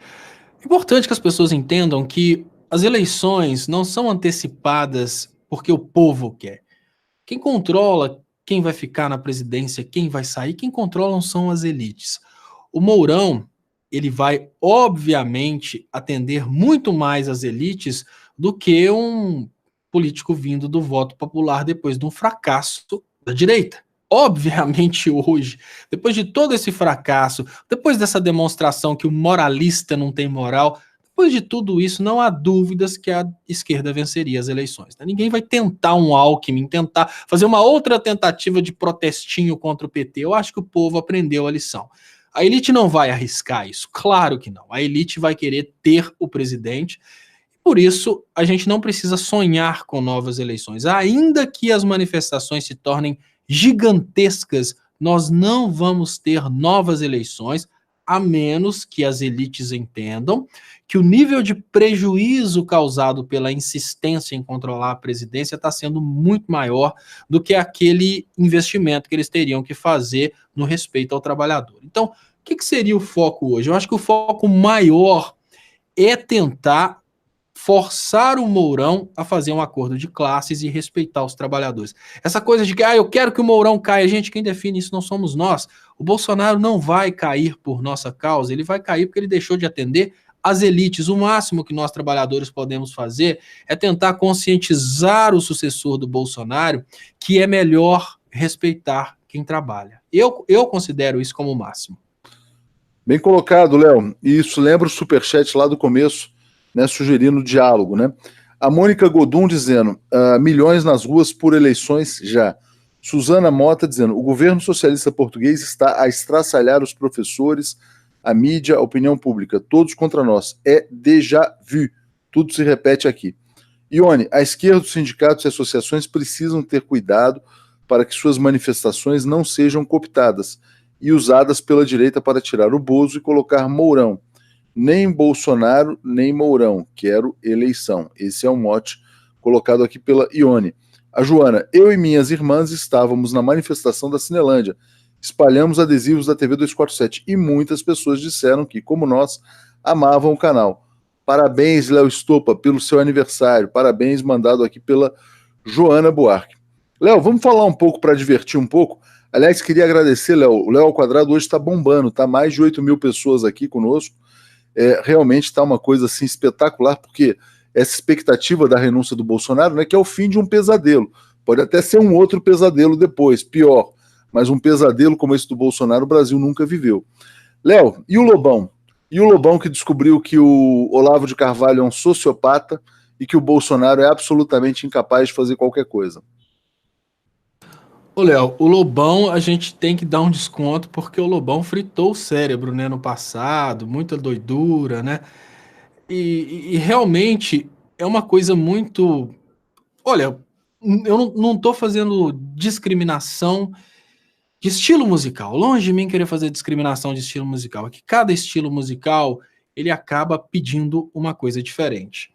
É importante que as pessoas entendam que as eleições não são antecipadas porque o povo quer. Quem controla quem vai ficar na presidência, quem vai sair, quem controlam são as elites. O Mourão, ele vai, obviamente, atender muito mais às elites do que um político vindo do voto popular depois de um fracasso da direita. Obviamente hoje, depois de todo esse fracasso, depois dessa demonstração que o moralista não tem moral, depois de tudo isso, não há dúvidas que a esquerda venceria as eleições. Ninguém vai tentar um Alckmin, tentar fazer uma outra tentativa de protestinho contra o PT. Eu acho que o povo aprendeu a lição. A elite não vai arriscar isso, claro que não. A elite vai querer ter o presidente. Por isso, a gente não precisa sonhar com novas eleições. Ainda que as manifestações se tornem gigantescas, nós não vamos ter novas eleições, a menos que as elites entendam que o nível de prejuízo causado pela insistência em controlar a presidência está sendo muito maior do que aquele investimento que eles teriam que fazer no respeito ao trabalhador. Então, o que seria o foco hoje? Eu acho que o foco maior é tentar forçar o Mourão a fazer um acordo de classes e respeitar os trabalhadores. Essa coisa de que eu quero que o Mourão caia, gente, quem define isso não somos nós. O Bolsonaro não vai cair por nossa causa, ele vai cair porque ele deixou de atender as elites. O máximo que nós trabalhadores podemos fazer é tentar conscientizar o sucessor do Bolsonaro que é melhor respeitar quem trabalha. Eu considero isso como o máximo. Bem colocado, Léo. E isso lembra o superchat lá do começo, né, sugerindo diálogo, né? A Mônica Godum dizendo, milhões nas ruas por eleições já. Suzana Mota dizendo, o governo socialista português está a estraçalhar os professores, a mídia, a opinião pública, todos contra nós. É déjà vu. Tudo se repete aqui. Ione, a esquerda, os sindicatos e associações precisam ter cuidado para que suas manifestações não sejam cooptadas e usadas pela direita para tirar o Bozo e colocar Mourão. Nem Bolsonaro, nem Mourão. Quero eleição. Esse é o mote colocado aqui pela Ione. A Joana, eu e minhas irmãs estávamos na manifestação da Cinelândia. Espalhamos adesivos da TV 247 e muitas pessoas disseram que, como nós, amavam o canal. Parabéns, Léo Stoppa, pelo seu aniversário. Parabéns, mandado aqui pela Joana Buarque. Léo, vamos falar um pouco para divertir um pouco. Aliás, queria agradecer, Léo. O Léo ao Quadrado hoje está bombando, tá? Mais de 8 mil pessoas aqui conosco. Realmente está uma coisa assim espetacular, porque essa expectativa da renúncia do Bolsonaro, né, que é o fim de um pesadelo. Pode até ser um outro pesadelo depois, pior. Mas um pesadelo como esse do Bolsonaro, o Brasil nunca viveu. Léo, e o Lobão? E o Lobão que descobriu que o Olavo de Carvalho é um sociopata e que o Bolsonaro é absolutamente incapaz de fazer qualquer coisa. Ô, Léo, o Lobão a gente tem que dar um desconto porque o Lobão fritou o cérebro, né, no passado, muita doidura, né? E realmente é uma coisa muito... Olha, eu não tô fazendo discriminação de estilo musical. Longe de mim querer fazer discriminação de estilo musical. É que cada estilo musical, ele acaba pedindo uma coisa diferente.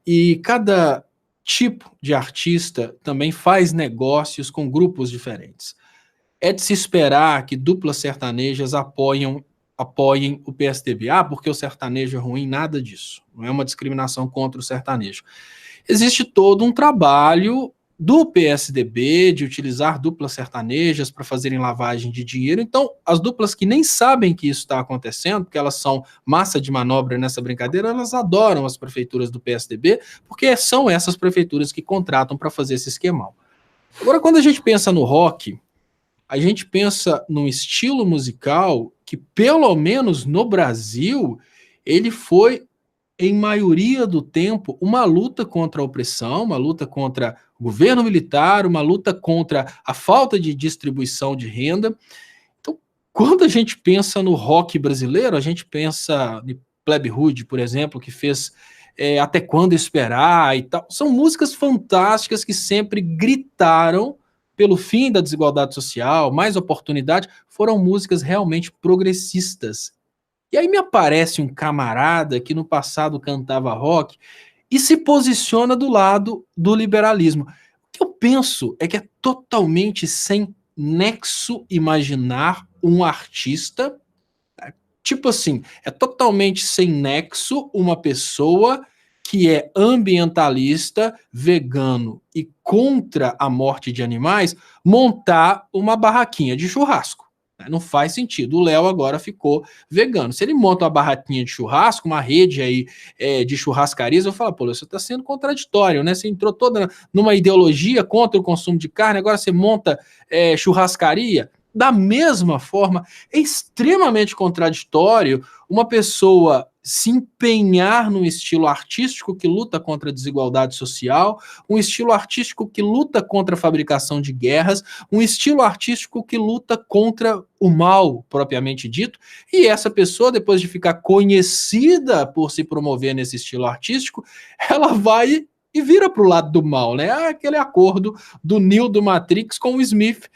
E cada tipo de artista também faz negócios com grupos diferentes. É de se esperar que duplas sertanejas apoiem o PSDB. Ah, porque o sertanejo é ruim, nada disso. Não é uma discriminação contra o sertanejo. Existe todo um trabalho do PSDB de utilizar duplas sertanejas para fazerem lavagem de dinheiro. Então, as duplas que nem sabem que isso está acontecendo, porque elas são massa de manobra nessa brincadeira, elas adoram as prefeituras do PSDB, porque são essas prefeituras que contratam para fazer esse esquemão. Agora, quando a gente pensa no rock, a gente pensa num estilo musical que, pelo menos no Brasil, ele foi, em maioria do tempo, uma luta contra a opressão, uma luta contra o governo militar, uma luta contra a falta de distribuição de renda. Então, quando a gente pensa no rock brasileiro, a gente pensa em Plebe Rude, por exemplo, que fez Até Quando Esperar e tal. São músicas fantásticas que sempre gritaram pelo fim da desigualdade social, mais oportunidade, foram músicas realmente progressistas. E aí me aparece um camarada que no passado cantava rock e se posiciona do lado do liberalismo. O que eu penso é que é totalmente sem nexo imaginar um artista, tipo assim, é totalmente sem nexo uma pessoa que é ambientalista, vegano e contra a morte de animais, montar uma barraquinha de churrasco. Não faz sentido. O Léo agora ficou vegano. Se ele monta uma barraquinha de churrasco, uma rede aí de churrascarias, eu falo, pô, você está sendo contraditório, né? Você entrou toda numa ideologia contra o consumo de carne, agora você monta churrascaria. Da mesma forma, é extremamente contraditório uma pessoa se empenhar num estilo artístico que luta contra a desigualdade social, um estilo artístico que luta contra a fabricação de guerras, um estilo artístico que luta contra o mal, propriamente dito, e essa pessoa, depois de ficar conhecida por se promover nesse estilo artístico, ela vai e vira para o lado do mal, né? Aquele acordo do Neo do Matrix com o Smith.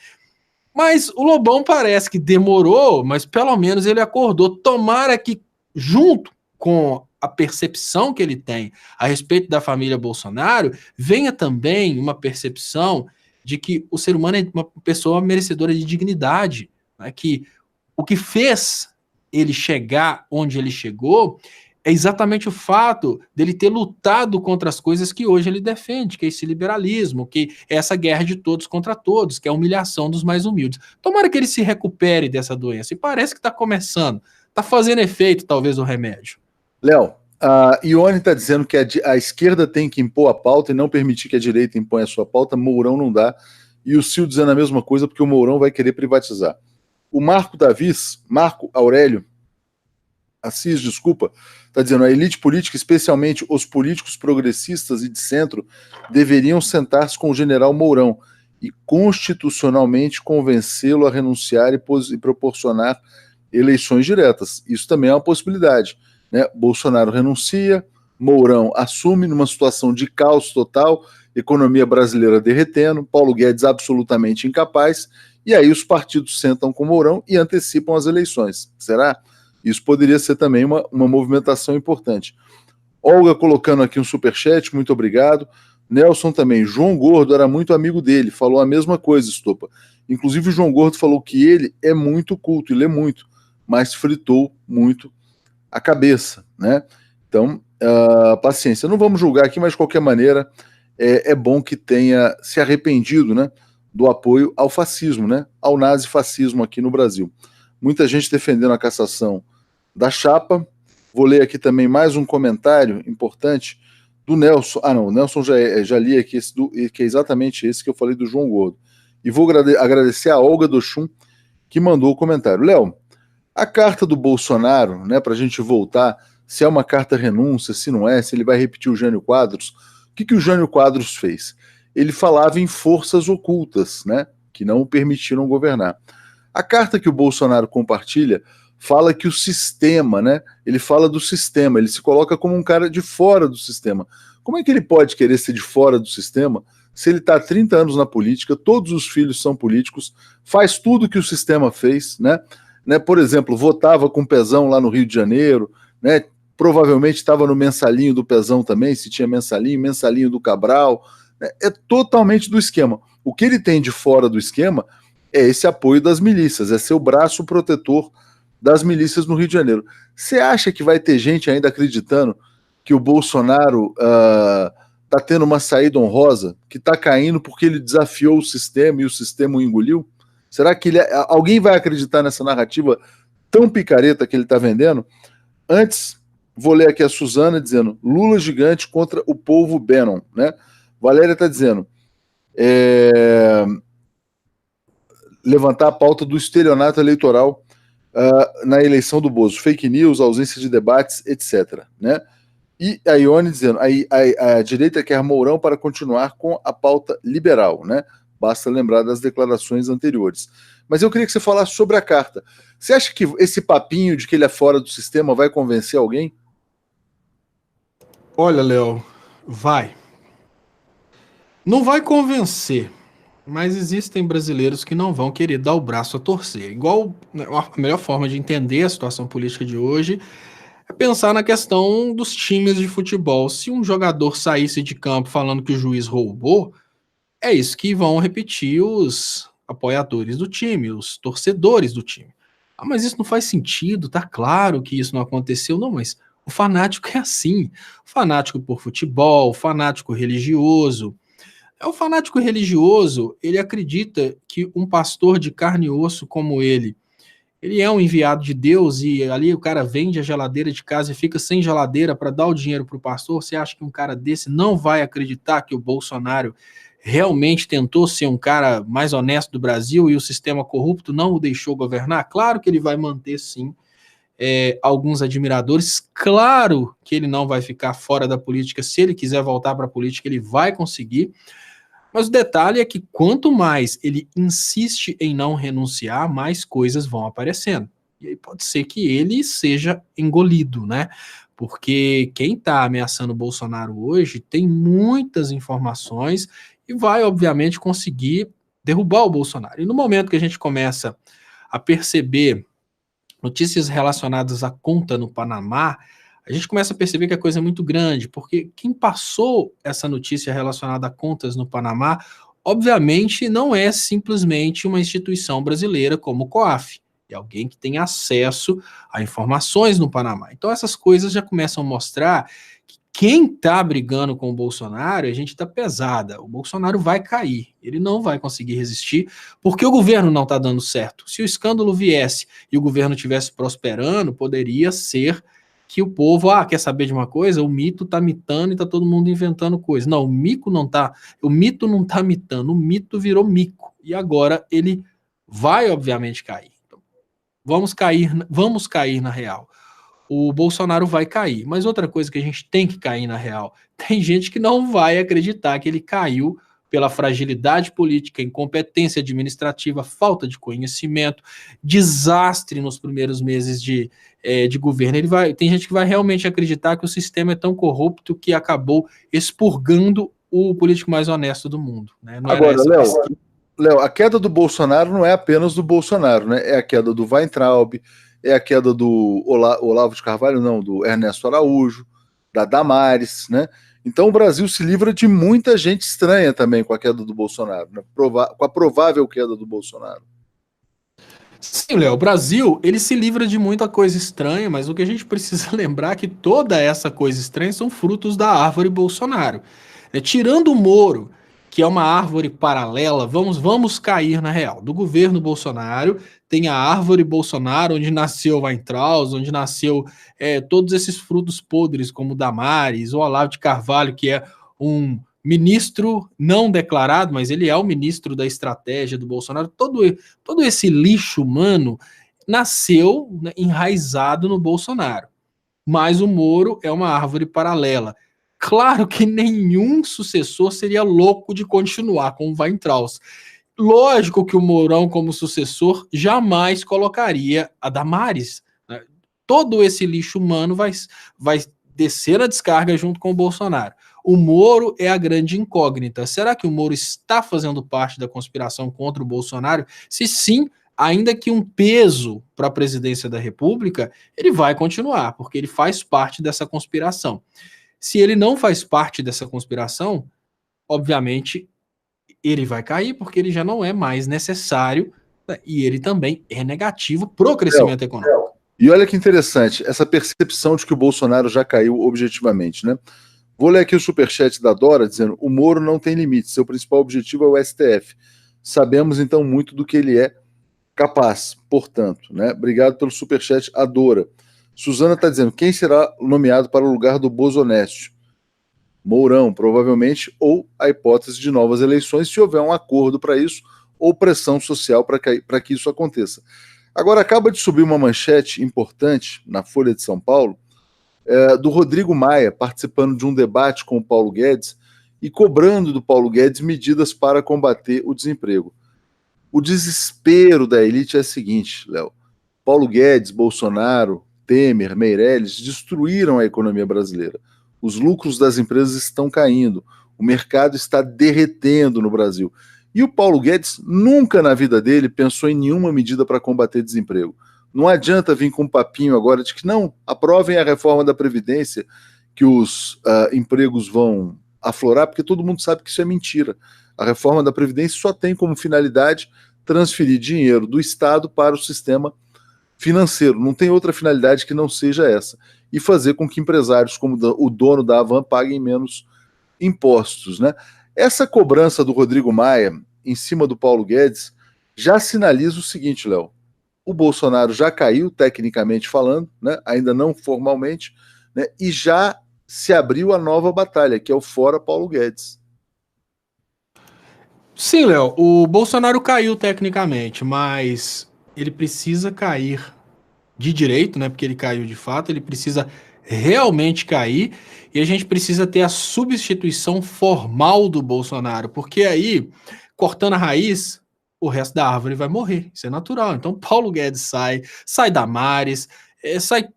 Mas o Lobão parece que demorou, mas pelo menos ele acordou. Tomara que, junto com a percepção que ele tem a respeito da família Bolsonaro, venha também uma percepção de que o ser humano é uma pessoa merecedora de dignidade, né? Que o que fez ele chegar onde ele chegou é exatamente o fato dele ter lutado contra as coisas que hoje ele defende, que é esse liberalismo, que é essa guerra de todos contra todos, que é a humilhação dos mais humildes. Tomara que ele se recupere dessa doença, e parece que está começando, está fazendo efeito talvez o remédio. Léo, a Ione está dizendo que a esquerda tem que impor a pauta e não permitir que a direita imponha a sua pauta. Mourão não dá. E o Sil dizendo a mesma coisa porque o Mourão vai querer privatizar. O Marco Aurélio Assis, desculpa, está dizendo: a elite política, especialmente os políticos progressistas e de centro, deveriam sentar-se com o general Mourão e constitucionalmente convencê-lo a renunciar e proporcionar eleições diretas. Isso também é uma possibilidade, né? Bolsonaro renuncia, Mourão assume numa situação de caos total, economia brasileira derretendo, Paulo Guedes absolutamente incapaz, e aí os partidos sentam com Mourão e antecipam as eleições. Será? Isso poderia ser também uma movimentação importante. Olga colocando aqui um superchat, muito obrigado. Nelson também. João Gordo era muito amigo dele, falou a mesma coisa, Stoppa. Inclusive o João Gordo falou que ele é muito culto e lê muito, mas fritou muito a cabeça, né? Então, paciência. Não vamos julgar aqui, mas de qualquer maneira é bom que tenha se arrependido, né, do apoio ao fascismo, né, ao nazifascismo aqui no Brasil. Muita gente defendendo a cassação da chapa. Vou ler aqui também mais um comentário importante do Nelson. Não, o Nelson já li aqui, que é exatamente esse que eu falei do João Gordo. E vou agradecer a Olga Dochum, que mandou o comentário. Léo, a carta do Bolsonaro, né, para a gente voltar, se é uma carta renúncia, se não é, se ele vai repetir o Jânio Quadros. O que o Jânio Quadros fez? Ele falava em forças ocultas, né, que não o permitiram governar. A carta que o Bolsonaro compartilha fala que o sistema, né, ele fala do sistema, ele se coloca como um cara de fora do sistema. Como é que ele pode querer ser de fora do sistema se ele está há 30 anos na política, todos os filhos são políticos, faz tudo que o sistema fez, né? Por exemplo, votava com o Pezão lá no Rio de Janeiro, né? Provavelmente estava no mensalinho do Pezão também, se tinha mensalinho do Cabral, né? É totalmente do esquema. O que ele tem de fora do esquema é esse apoio das milícias, é ser o braço protetor das milícias no Rio de Janeiro. Você acha que vai ter gente ainda acreditando que o Bolsonaro está tendo uma saída honrosa, que está caindo porque ele desafiou o sistema e o sistema o engoliu? Será que alguém vai acreditar nessa narrativa tão picareta que ele está vendendo? Antes, vou ler aqui a Suzana dizendo: Lula gigante contra o povo Bannon, né? Valéria está dizendo: levantar a pauta do estelionato eleitoral na eleição do Bozo, fake news, ausência de debates, etc. Né? E a Ione dizendo: a direita quer Mourão para continuar com a pauta liberal, né? Basta lembrar das declarações anteriores. Mas eu queria que você falasse sobre a carta. Você acha que esse papinho de que ele é fora do sistema vai convencer alguém? Olha, Léo, vai. Não vai convencer, mas existem brasileiros que não vão querer dar o braço a torcer. Igual, né, a melhor forma de entender a situação política de hoje é pensar na questão dos times de futebol. Se um jogador saísse de campo falando que o juiz roubou, é isso que vão repetir os apoiadores do time, os torcedores do time. Ah, mas isso não faz sentido, tá claro que isso não aconteceu. Não, mas o fanático é assim. O fanático por futebol, o fanático religioso. O fanático religioso, ele acredita que um pastor de carne e osso como ele é um enviado de Deus e ali o cara vende a geladeira de casa e fica sem geladeira para dar o dinheiro para o pastor. Você acha que um cara desse não vai acreditar que o Bolsonaro realmente tentou ser um cara mais honesto do Brasil e o sistema corrupto não o deixou governar? Claro que ele vai manter, sim, alguns admiradores. Claro que ele não vai ficar fora da política. Se ele quiser voltar para a política, ele vai conseguir. Mas o detalhe é que quanto mais ele insiste em não renunciar, mais coisas vão aparecendo. E aí pode ser que ele seja engolido, né? Porque quem está ameaçando o Bolsonaro hoje tem muitas informações e vai, obviamente, conseguir derrubar o Bolsonaro. E no momento que a gente começa a perceber notícias relacionadas à conta no Panamá, a gente começa a perceber que a coisa é muito grande, porque quem passou essa notícia relacionada a contas no Panamá, obviamente não é simplesmente uma instituição brasileira como o COAF, é alguém que tem acesso a informações no Panamá. Então essas coisas já começam a mostrar que quem está brigando com o Bolsonaro, a gente está pesada. O Bolsonaro vai cair, ele não vai conseguir resistir, porque o governo não está dando certo. Se o escândalo viesse e o governo estivesse prosperando, poderia ser que o povo, quer saber de uma coisa? O mito tá mitando e tá todo mundo inventando coisa. Não, o mito não tá mitando, o mito virou mico. E agora ele vai, obviamente, cair. Então, vamos cair na real. O Bolsonaro vai cair. Mas outra coisa que a gente tem que cair na real, tem gente que não vai acreditar que ele caiu pela fragilidade política, incompetência administrativa, falta de conhecimento, desastre nos primeiros meses de governo. Tem gente que vai realmente acreditar que o sistema é tão corrupto que acabou expurgando o político mais honesto do mundo. Né? Não agora, Léo, a queda do Bolsonaro não é apenas do Bolsonaro, né? É a queda do Weintraub, é a queda do Olavo de Carvalho, não, do Ernesto Araújo, da Damares, né? Então o Brasil se livra de muita gente estranha também com a queda do Bolsonaro, né? Com a provável queda do Bolsonaro. Sim, Léo, o Brasil, ele se livra de muita coisa estranha, mas o que a gente precisa lembrar é que toda essa coisa estranha são frutos da árvore Bolsonaro. Tirando o Moro, que é uma árvore paralela, vamos cair na real. Do governo Bolsonaro, tem a árvore Bolsonaro, onde nasceu Weintraus, onde nasceu todos esses frutos podres, como o Damares, o Olavo de Carvalho, que é um ministro não declarado, mas ele é o ministro da estratégia do Bolsonaro. Todo esse lixo humano nasceu, né, enraizado no Bolsonaro. Mas o Moro é uma árvore paralela. Claro que nenhum sucessor seria louco de continuar com o Weintraus. Lógico que o Mourão, como sucessor, jamais colocaria a Damares, né? Todo esse lixo humano vai descer a descarga junto com o Bolsonaro. O Moro é a grande incógnita. Será que o Moro está fazendo parte da conspiração contra o Bolsonaro? Se sim, ainda que um peso para a presidência da República, ele vai continuar, porque ele faz parte dessa conspiração. Se ele não faz parte dessa conspiração, obviamente ele vai cair, porque ele já não é mais necessário, né? E ele também é negativo para o crescimento econômico. E olha que interessante, essa percepção de que o Bolsonaro já caiu objetivamente, né? Vou ler aqui o superchat da Dora, dizendo: o Moro não tem limite, seu principal objetivo é o STF. Sabemos, então, muito do que ele é capaz, portanto, né? Obrigado pelo superchat, Adora. Suzana está dizendo: quem será nomeado para o lugar do Bozonécio? Mourão, provavelmente, ou a hipótese de novas eleições, se houver um acordo para isso, ou pressão social para que isso aconteça. Agora, acaba de subir uma manchete importante na Folha de São Paulo, do Rodrigo Maia, participando de um debate com o Paulo Guedes e cobrando do Paulo Guedes medidas para combater o desemprego. O desespero da elite é o seguinte, Léo: Paulo Guedes, Bolsonaro, Temer, Meirelles destruíram a economia brasileira. Os lucros das empresas estão caindo, o mercado está derretendo no Brasil. E o Paulo Guedes nunca na vida dele pensou em nenhuma medida para combater desemprego. Não adianta vir com um papinho agora de que não, aprovem a reforma da Previdência, que os empregos vão aflorar, porque todo mundo sabe que isso é mentira. A reforma da Previdência só tem como finalidade transferir dinheiro do Estado para o sistema financeiro. Não tem outra finalidade que não seja essa. E fazer com que empresários como o dono da Havan paguem menos impostos, né? Essa cobrança do Rodrigo Maia em cima do Paulo Guedes já sinaliza o seguinte, Léo: o Bolsonaro já caiu, tecnicamente falando, né? Ainda não formalmente, né? E já se abriu a nova batalha, que é o fora Paulo Guedes. Sim, Léo, o Bolsonaro caiu tecnicamente, mas ele precisa cair de direito, né? Porque ele caiu de fato, ele precisa realmente cair e a gente precisa ter a substituição formal do Bolsonaro, porque aí, cortando a raiz, o resto da árvore vai morrer. Isso é natural. Então, Paulo Guedes sai Damares, sai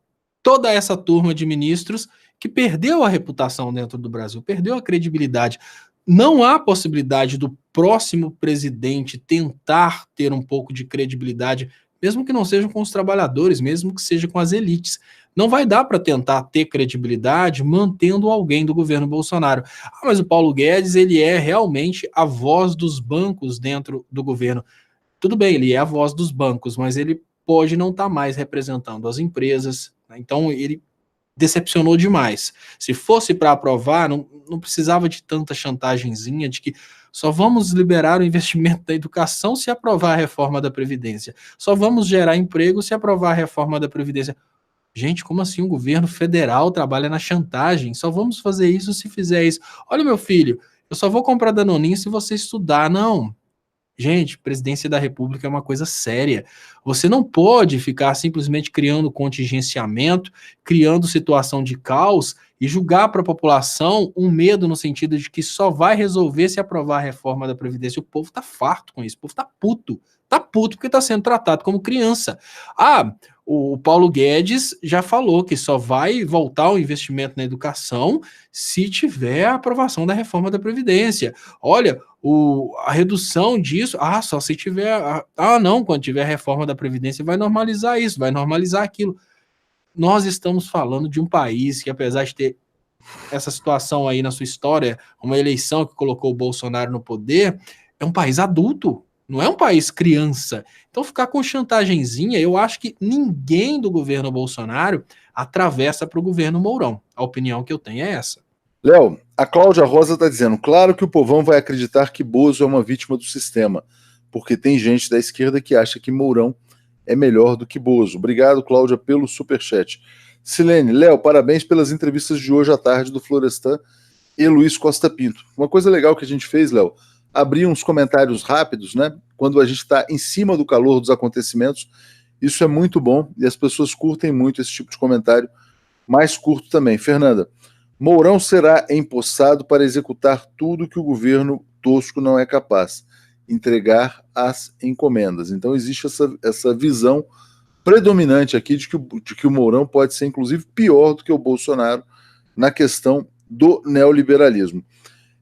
toda essa turma de ministros que perdeu a reputação dentro do Brasil, perdeu a credibilidade. Não há possibilidade do próximo presidente tentar ter um pouco de credibilidade, mesmo que não seja com os trabalhadores, mesmo que seja com as elites. Não vai dar para tentar ter credibilidade mantendo alguém do governo Bolsonaro. Mas o Paulo Guedes, ele é realmente a voz dos bancos dentro do governo. Tudo bem, ele é a voz dos bancos, mas ele pode não estar mais representando as empresas, né? Então ele decepcionou demais. Se fosse para aprovar, não precisava de tanta chantagemzinha de que só vamos liberar o investimento da educação se aprovar a reforma da Previdência. Só vamos gerar emprego se aprovar a reforma da Previdência. Gente, como assim o governo federal trabalha na chantagem? Só vamos fazer isso se fizer isso. Olha, meu filho, eu só vou comprar Danoninho se você estudar. Não. Gente, presidência da República é uma coisa séria. Você não pode ficar simplesmente criando contingenciamento, criando situação de caos e julgar para a população um medo no sentido de que só vai resolver se aprovar a reforma da Previdência. O povo tá farto com isso, o povo tá puto. Tá puto porque tá sendo tratado como criança. O Paulo Guedes já falou que só vai voltar o investimento na educação se tiver a aprovação da reforma da Previdência. Olha, a redução disso, só se tiver, não, quando tiver a reforma da Previdência vai normalizar isso, vai normalizar aquilo. Nós estamos falando de um país que, apesar de ter essa situação aí na sua história, uma eleição que colocou o Bolsonaro no poder, é um país adulto. Não é um país criança. Então, ficar com chantagenzinha, eu acho que ninguém do governo Bolsonaro atravessa para o governo Mourão. A opinião que eu tenho é essa. Léo, a Cláudia Rosa está dizendo, claro que o povão vai acreditar que Bozo é uma vítima do sistema, porque tem gente da esquerda que acha que Mourão é melhor do que Bozo. Obrigado, Cláudia, pelo superchat. Silene, Léo, parabéns pelas entrevistas de hoje à tarde do Florestan e Luiz Costa Pinto. Uma coisa legal que a gente fez, Léo, abrir uns comentários rápidos, né? Quando a gente está em cima do calor dos acontecimentos, isso é muito bom e as pessoas curtem muito esse tipo de comentário mais curto também. Fernanda, Mourão será empossado para executar tudo que o governo tosco não é capaz, entregar as encomendas. Então existe essa visão predominante aqui de que o Mourão pode ser, inclusive, pior do que o Bolsonaro na questão do neoliberalismo.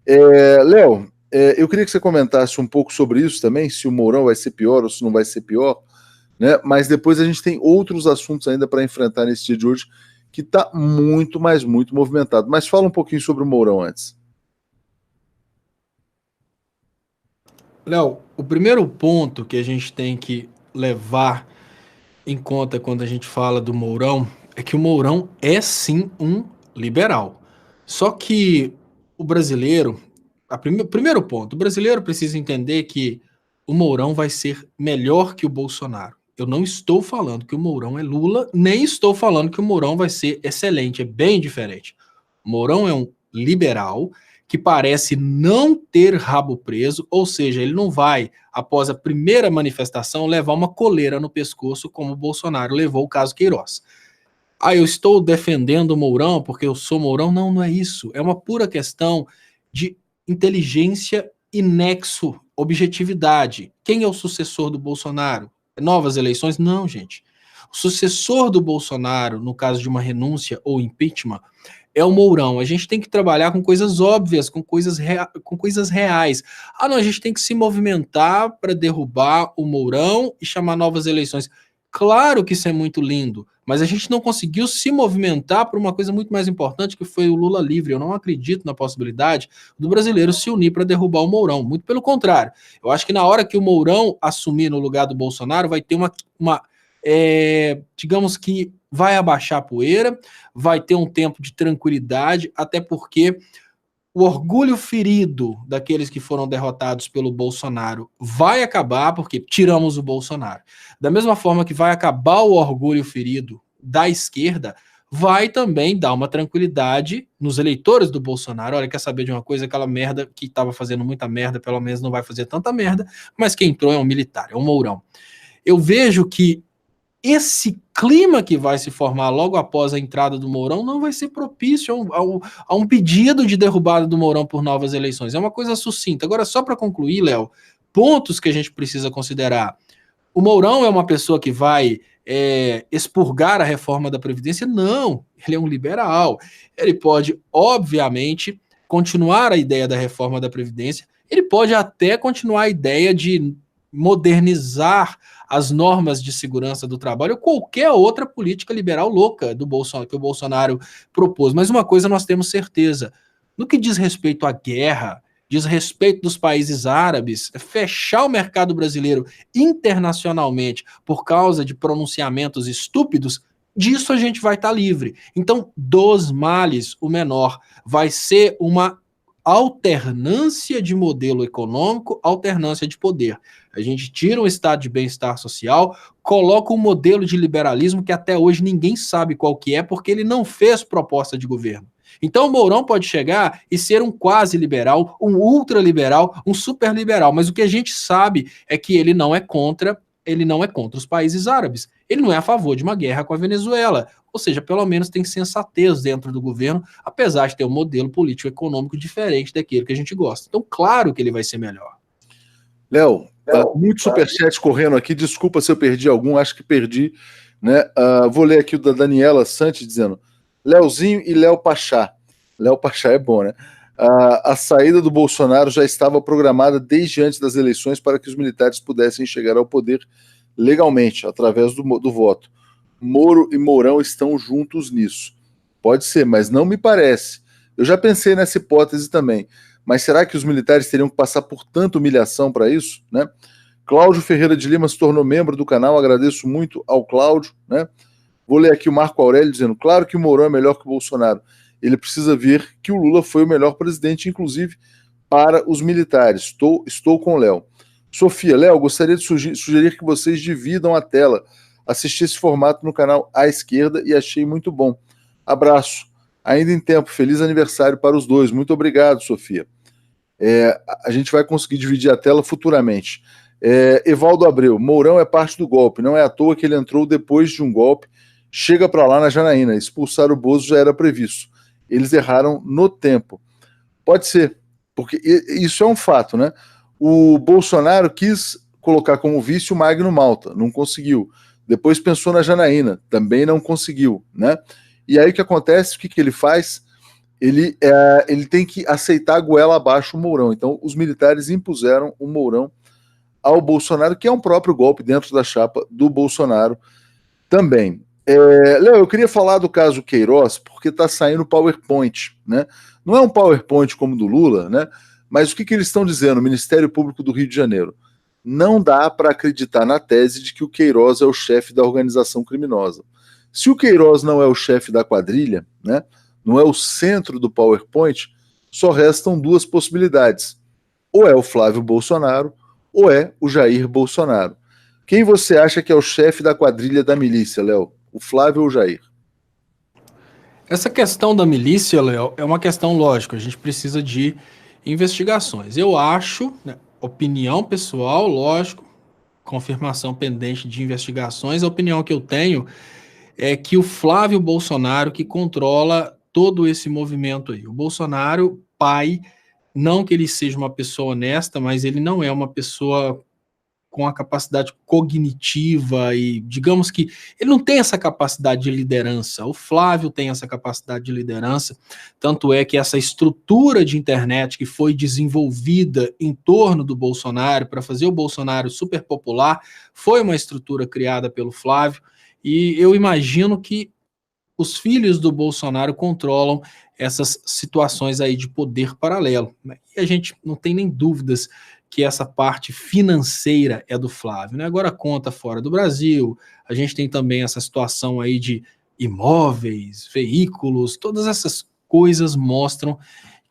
Léo, eu queria que você comentasse um pouco sobre isso também, se o Mourão vai ser pior ou se não vai ser pior, né? Mas depois a gente tem outros assuntos ainda para enfrentar nesse dia de hoje, que está muito, mas muito movimentado. Mas fala um pouquinho sobre o Mourão antes. Léo, o primeiro ponto que a gente tem que levar em conta quando a gente fala do Mourão é que o Mourão é sim um liberal. Só que o brasileiro, primeiro ponto, o brasileiro precisa entender que o Mourão vai ser melhor que o Bolsonaro. Eu não estou falando que o Mourão é Lula, nem estou falando que o Mourão vai ser excelente, é bem diferente. O Mourão é um liberal que parece não ter rabo preso, ou seja, ele não vai, após a primeira manifestação, levar uma coleira no pescoço, como o Bolsonaro levou o caso Queiroz. Eu estou defendendo o Mourão porque eu sou Mourão. Não, não é isso. É uma pura questão de inteligência e nexo, objetividade. Quem é o sucessor do Bolsonaro? Novas eleições? Não, gente. O sucessor do Bolsonaro, no caso de uma renúncia ou impeachment, é o Mourão. A gente tem que trabalhar com coisas óbvias, com coisas reais. Não, a gente tem que se movimentar para derrubar o Mourão e chamar novas eleições. Claro que isso é muito lindo, mas a gente não conseguiu se movimentar para uma coisa muito mais importante, que foi o Lula livre. Eu não acredito na possibilidade do brasileiro se unir para derrubar o Mourão. Muito pelo contrário. Eu acho que na hora que o Mourão assumir no lugar do Bolsonaro, vai ter digamos que vai abaixar a poeira, vai ter um tempo de tranquilidade, até porque o orgulho ferido daqueles que foram derrotados pelo Bolsonaro vai acabar, porque tiramos o Bolsonaro. Da mesma forma que vai acabar o orgulho ferido da esquerda, vai também dar uma tranquilidade nos eleitores do Bolsonaro. Olha, quer saber de uma coisa? Aquela merda que estava fazendo muita merda, pelo menos não vai fazer tanta merda, mas quem entrou é um militar, é um Mourão. Eu vejo que esse clima que vai se formar logo após a entrada do Mourão não vai ser propício a um pedido de derrubada do Mourão por novas eleições. É uma coisa sucinta. Agora, só para concluir, Léo, pontos que a gente precisa considerar. O Mourão é uma pessoa que vai expurgar a reforma da Previdência? Não, ele é um liberal. Ele pode, obviamente, continuar a ideia da reforma da Previdência, ele pode até continuar a ideia de modernizar as normas de segurança do trabalho ou qualquer outra política liberal louca do Bolsonaro, que o Bolsonaro propôs. Mas uma coisa nós temos certeza, no que diz respeito à guerra, diz respeito dos países árabes, fechar o mercado brasileiro internacionalmente por causa de pronunciamentos estúpidos, disso a gente vai estar livre. Então, dos males, o menor vai ser uma alternância de modelo econômico, alternância de poder. A gente tira um estado de bem-estar social, coloca um modelo de liberalismo que até hoje ninguém sabe qual que é, porque ele não fez proposta de governo. Então o Mourão pode chegar e ser um quase liberal, um ultraliberal, um super liberal, mas o que a gente sabe é que ele não é contra os países árabes. Ele não é a favor de uma guerra com a Venezuela. Ou seja, pelo menos tem sensatez dentro do governo, apesar de ter um modelo político-econômico diferente daquele que a gente gosta. Então, claro que ele vai ser melhor. Léo, muito superchat correndo aqui. Desculpa se eu perdi algum, acho que perdi, né? Vou ler aqui o da Daniela Santos dizendo: Léozinho e Léo Pachá. Léo Pachá é bom, né? A saída do Bolsonaro já estava programada desde antes das eleições para que os militares pudessem chegar ao poder legalmente, através do voto. Moro e Mourão estão juntos nisso. Pode ser, mas não me parece. Eu já pensei nessa hipótese também. Mas será que os militares teriam que passar por tanta humilhação para isso, né? Cláudio Ferreira de Lima se tornou membro do canal, agradeço muito ao Cláudio, né? Vou ler aqui o Marco Aurélio dizendo, claro que o Mourão é melhor que o Bolsonaro, ele precisa ver que o Lula foi o melhor presidente, inclusive para os militares. Estou com o Léo. Sofia, Léo, gostaria de sugerir que vocês dividam a tela. Assisti esse formato no canal à esquerda e achei muito bom. Abraço. Ainda em tempo. Feliz aniversário para os dois. Muito obrigado, Sofia. A gente vai conseguir dividir a tela futuramente. Evaldo Abreu, Mourão é parte do golpe. Não é à toa que ele entrou depois de um golpe. Chega para lá na Janaína. Expulsar o Bozo já era previsto. Eles erraram no tempo. Pode ser, porque isso é um fato, né? O Bolsonaro quis colocar como vice o Magno Malta, não conseguiu. Depois pensou na Janaína, também não conseguiu, né? E aí o que acontece, o que ele faz? Ele tem que aceitar a goela abaixo o Mourão. Então os militares impuseram o Mourão ao Bolsonaro, que é um próprio golpe dentro da chapa do Bolsonaro também. Léo, eu queria falar do caso Queiroz, porque está saindo PowerPoint, né? Não é um PowerPoint como o do Lula, né? Mas o que eles estão dizendo, o Ministério Público do Rio de Janeiro? Não dá para acreditar na tese de que o Queiroz é o chefe da organização criminosa. Se o Queiroz não é o chefe da quadrilha, né? Não é o centro do PowerPoint, só restam duas possibilidades. Ou é o Flávio Bolsonaro, ou é o Jair Bolsonaro. Quem você acha que é o chefe da quadrilha da milícia, Léo? O Flávio ou o Jair? Essa questão da milícia, Léo, é uma questão lógica. A gente precisa de investigações. Eu acho, né, opinião pessoal, lógico, confirmação pendente de investigações. A opinião que eu tenho é que o Flávio Bolsonaro que controla todo esse movimento aí. O Bolsonaro, pai, não que ele seja uma pessoa honesta, mas ele não é uma pessoa com a capacidade cognitiva e, digamos que, ele não tem essa capacidade de liderança. O Flávio tem essa capacidade de liderança, tanto é que essa estrutura de internet que foi desenvolvida em torno do Bolsonaro para fazer o Bolsonaro super popular foi uma estrutura criada pelo Flávio, e eu imagino que os filhos do Bolsonaro controlam essas situações aí de poder paralelo, né? E a gente não tem nem dúvidas que essa parte financeira é do Flávio, né? Agora conta fora do Brasil, a gente tem também essa situação aí de imóveis, veículos, todas essas coisas mostram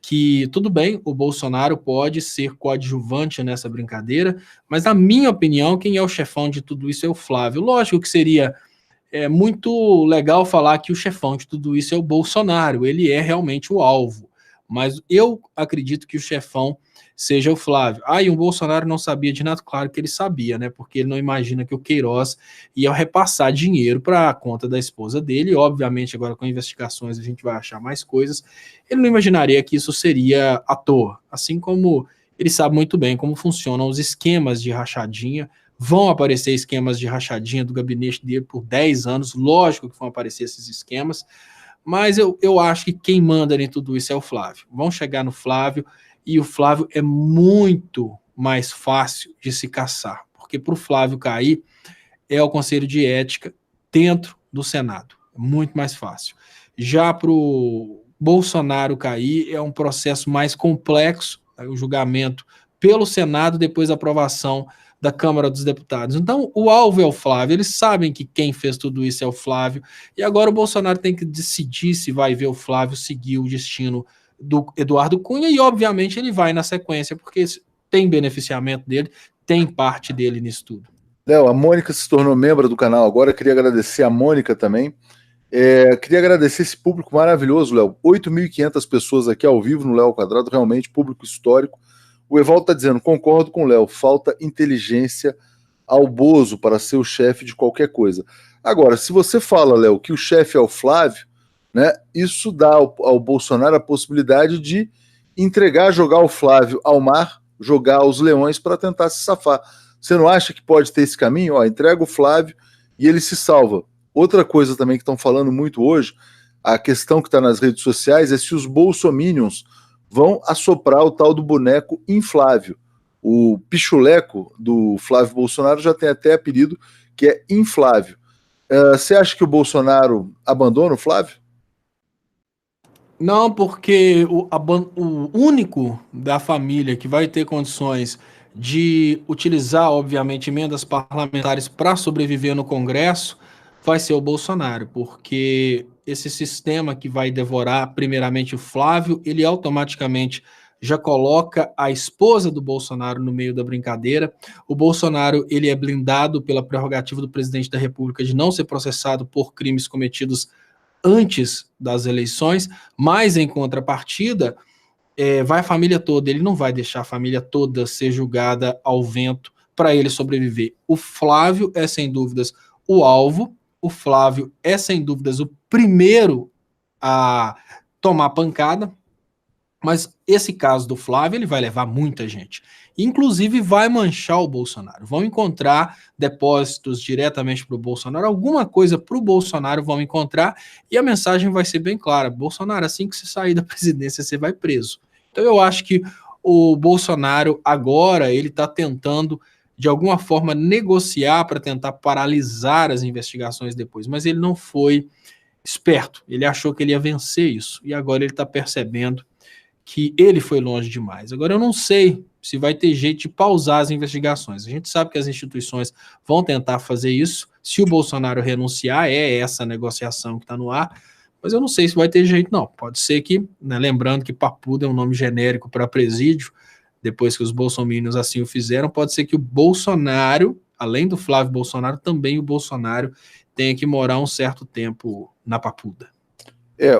que, tudo bem, o Bolsonaro pode ser coadjuvante nessa brincadeira, mas na minha opinião, quem é o chefão de tudo isso é o Flávio. Lógico que seria muito legal falar que o chefão de tudo isso é o Bolsonaro, ele é realmente o alvo, mas eu acredito que o chefão seja o Flávio. E o Bolsonaro não sabia de nada, claro que ele sabia, né? Porque ele não imagina que o Queiroz ia repassar dinheiro para a conta da esposa dele, e obviamente agora com investigações a gente vai achar mais coisas, ele não imaginaria que isso seria à toa, assim como ele sabe muito bem como funcionam os esquemas de rachadinha. Vão aparecer esquemas de rachadinha do gabinete dele por 10 anos, lógico que vão aparecer esses esquemas, mas eu acho que quem manda em tudo isso é o Flávio. Vão chegar no Flávio, e o Flávio é muito mais fácil de se caçar, porque para o Flávio cair é o Conselho de Ética dentro do Senado, é muito mais fácil. Já para o Bolsonaro cair é um processo mais complexo, o julgamento pelo Senado, depois a aprovação da Câmara dos Deputados. Então, o alvo é o Flávio, eles sabem que quem fez tudo isso é o Flávio, e agora o Bolsonaro tem que decidir se vai ver o Flávio seguir o destino do Eduardo Cunha, e obviamente ele vai na sequência, porque tem beneficiamento dele, tem parte dele nisso tudo. Léo, a Mônica se tornou membro do canal agora, eu queria agradecer a Mônica também. Queria agradecer esse público maravilhoso, Léo. 8.500 pessoas aqui ao vivo no Léo ao Quadrado, realmente público histórico. O Evaldo está dizendo, concordo com o Léo, falta inteligência ao Bozo para ser o chefe de qualquer coisa. Agora, se você fala, Léo, que o chefe é o Flávio, né, isso dá ao Bolsonaro a possibilidade de jogar o Flávio ao mar, jogar os leões para tentar se safar. Você não acha que pode ter esse caminho? Entrega o Flávio e ele se salva. Outra coisa também que estão falando muito hoje, a questão que está nas redes sociais é se os bolsominions vão assoprar o tal do boneco inflável. O pichuleco do Flávio Bolsonaro já tem até apelido, que é inflável. Você acha que o Bolsonaro abandona o Flávio? Não, porque o único da família que vai ter condições de utilizar, obviamente, emendas parlamentares para sobreviver no Congresso, vai ser o Bolsonaro, porque esse sistema que vai devorar primeiramente o Flávio, ele automaticamente já coloca a esposa do Bolsonaro no meio da brincadeira. O Bolsonaro, ele é blindado pela prerrogativa do presidente da República de não ser processado por crimes cometidos antes das eleições, mas em contrapartida, vai a família toda, ele não vai deixar a família toda ser julgada ao vento para ele sobreviver. O Flávio é, sem dúvidas, o alvo, o Flávio é, sem dúvidas, o primeiro a tomar pancada, mas esse caso do Flávio, ele vai levar muita gente. Inclusive, vai manchar o Bolsonaro. Vão encontrar depósitos diretamente para o Bolsonaro, alguma coisa para o Bolsonaro vão encontrar, e a mensagem vai ser bem clara. Bolsonaro, assim que você sair da presidência, você vai preso. Então, eu acho que o Bolsonaro, agora, ele está tentando, de alguma forma, negociar para tentar paralisar as investigações depois, mas ele não foi esperto. Ele achou que ele ia vencer isso, e agora ele está percebendo que ele foi longe demais. Agora, eu não sei se vai ter jeito de pausar as investigações. A gente sabe que as instituições vão tentar fazer isso. Se o Bolsonaro renunciar, é essa negociação que está no ar, mas eu não sei se vai ter jeito, não. Pode ser que, né, lembrando que Papuda é um nome genérico para presídio, depois que os bolsominions assim o fizeram, pode ser que o Bolsonaro, além do Flávio Bolsonaro, também o Bolsonaro tenha que morar um certo tempo na Papuda.